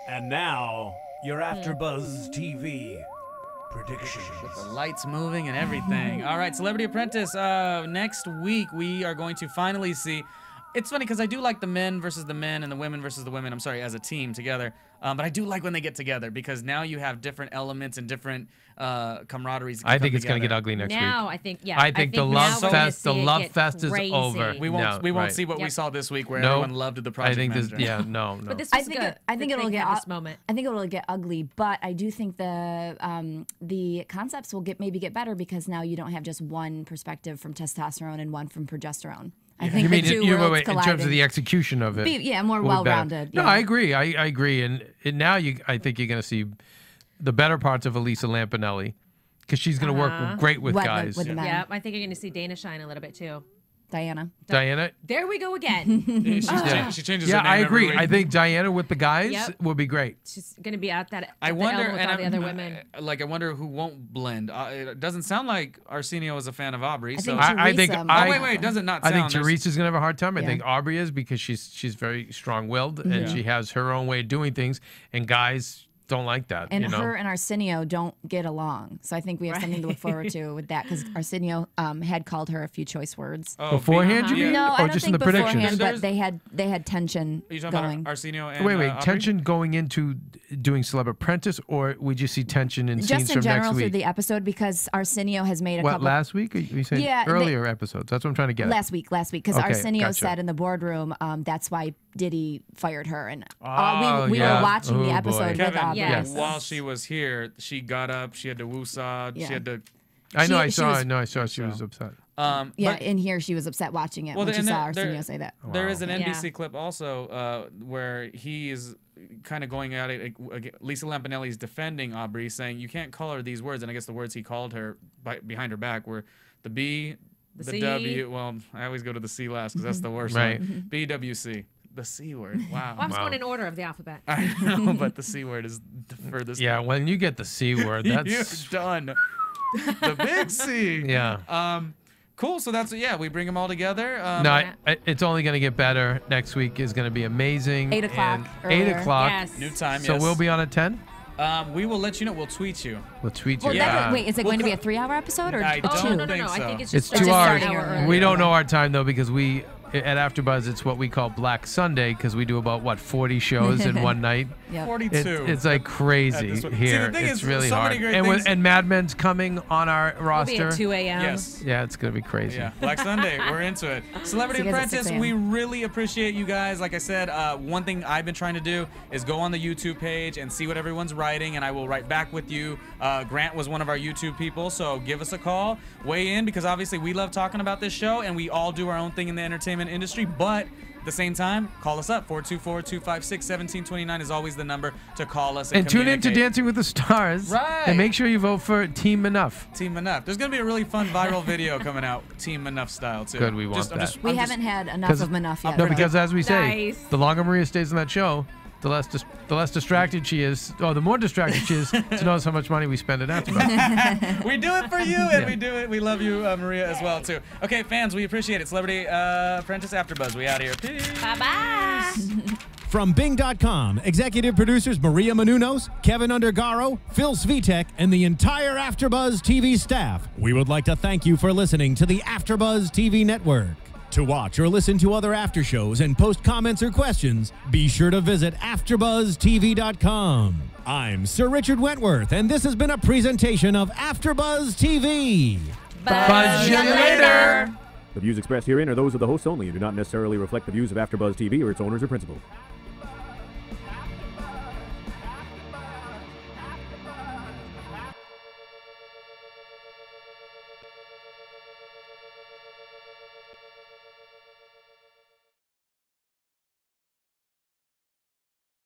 And now your AfterBuzz TV predictions. With the lights moving and everything. All right, Celebrity Apprentice. Next week we are going to finally see. It's funny because I do like the men versus the men and the women versus the women. I'm sorry, as a team together. But I do like when they get together because now you have different elements and different camaraderies. I think it's going to get ugly next week. Now I think I think the love fest is over. We won't see what we saw this week where everyone loved the project. I think this. manager. Yeah, no. But this was good. I think it'll get this moment. I think it'll get ugly, but I do think the concepts will maybe get better because now you don't have just one perspective from testosterone and one from progesterone. I think the two worlds in terms of the execution of it. More well-rounded. No, I agree. I agree. And now I think you're going to see the better parts of Elisa Lampanelli because she's going to work great with guys. With the men. Yeah, I think you're going to see Dana shine a little bit too. Diana. There we go again. She changes her name. I agree. Every week. I think Diana with the guys would be great. She's going to be out that. I wonder, with all the other women. I wonder who won't blend. It doesn't sound like Arsenio is a fan of Aubrey. I think wait, does it not sound? I think Teresa's going to have a hard time. I think Aubrey is because she's very strong-willed and she has her own way of doing things, and guys don't like that. And her and Arsenio don't get along. So I think we have something to look forward to with that because Arsenio had called her a few choice words. Beforehand, you mean? No, I don't just think in the beforehand, predictions? but they had tension Are you talking going. about Arsenio and Wait, Aubrey? tension going into doing Celeb Apprentice, or we just see tension in scenes just in from general next through week? the episode because Arsenio has made a couple. Last week? You said earlier episodes. That's what I'm trying to get at. Last week, because Okay, Arsenio gotcha. said in the boardroom that's why Diddy fired her, and we yeah. were watching the Oh, episode boy. with Aubrey. Yes. While she was here, she got up. She had to woosah. Yeah. She had to. I know. I She saw. was- I know. I saw. She was upset. Yeah, in here she was upset watching it when she saw Arsenio say that. There is an NBC clip also where he is kind of going at it. Lisa Lampanelli is defending Aubrey, saying you can't call her these words, and I guess the words he called her behind her back were the B, the C. W. Well, I always go to the C last because that's the worst Right. one. BWC. The C word. Wow. Well, I was going in order of the alphabet. I know, but the C word is the furthest. Yeah, when you get the C word, that's You're done. The big C. Yeah. Cool. So that's we bring them all together. It's only going to get better. Next week is going to be amazing. 8 o'clock. And 8 earlier. o'clock. Yes. New time. So yes. we'll be on at 10. We will let you know. We'll tweet you. We'll tweet you. Well, Yeah. wait, is it going to be a 3-hour episode or I two? don't No. think I so. think it's It's just 2 hours. starting early. We don't know our time though because we at AfterBuzz it's what we call Black Sunday because we do about 40 shows in one night. Yep. 42. It's like crazy At this one. See, here. the thing It's is, really so hard. many great And, things- and Mad Men's coming on our We'll roster. be at 2 a.m. Yes. Yeah, it's gonna be crazy. Yeah, Black Sunday. We're into it. Celebrity See you guys at Apprentice, 6 a.m. we really appreciate you guys. Like I said, one thing I've been trying to do is go on the YouTube page and see what everyone's writing, and I will write back with you. Grant was one of our YouTube people, so give us a call, weigh in, because obviously we love talking about this show, and we all do our own thing in the entertainment industry, but at the same time, call us up. 424-256-1729 is always the number to call us And tune in to Dancing with the Stars. Right. And make sure you vote for Team Enough. Team Enough. There's going to be a really fun viral video coming out, Team Enough style, too. Good, we want that. We haven't had enough of enough yet. No, because as we say, Nice. the longer Maria stays on that show, the less distracted she is, or the more distracted she is to notice how much money we spend at AfterBuzz. We do it for you, and we do it. We love you, Maria, as well too. Okay, fans, we appreciate it. Celebrity Apprentice AfterBuzz. We out here. Peace. Bye-bye. From Bing.com, executive producers Maria Menounos, Keven Undergaro, Phil Svitek, and the entire AfterBuzz TV staff, we would like to thank you for listening to the AfterBuzz TV network. To watch or listen to other after shows and post comments or questions, be sure to visit AfterBuzzTV.com. I'm Sir Richard Wentworth, and this has been a presentation of AfterBuzz TV. Buzz you later. The views expressed herein are those of the hosts only and do not necessarily reflect the views of AfterBuzz TV or its owners or principals.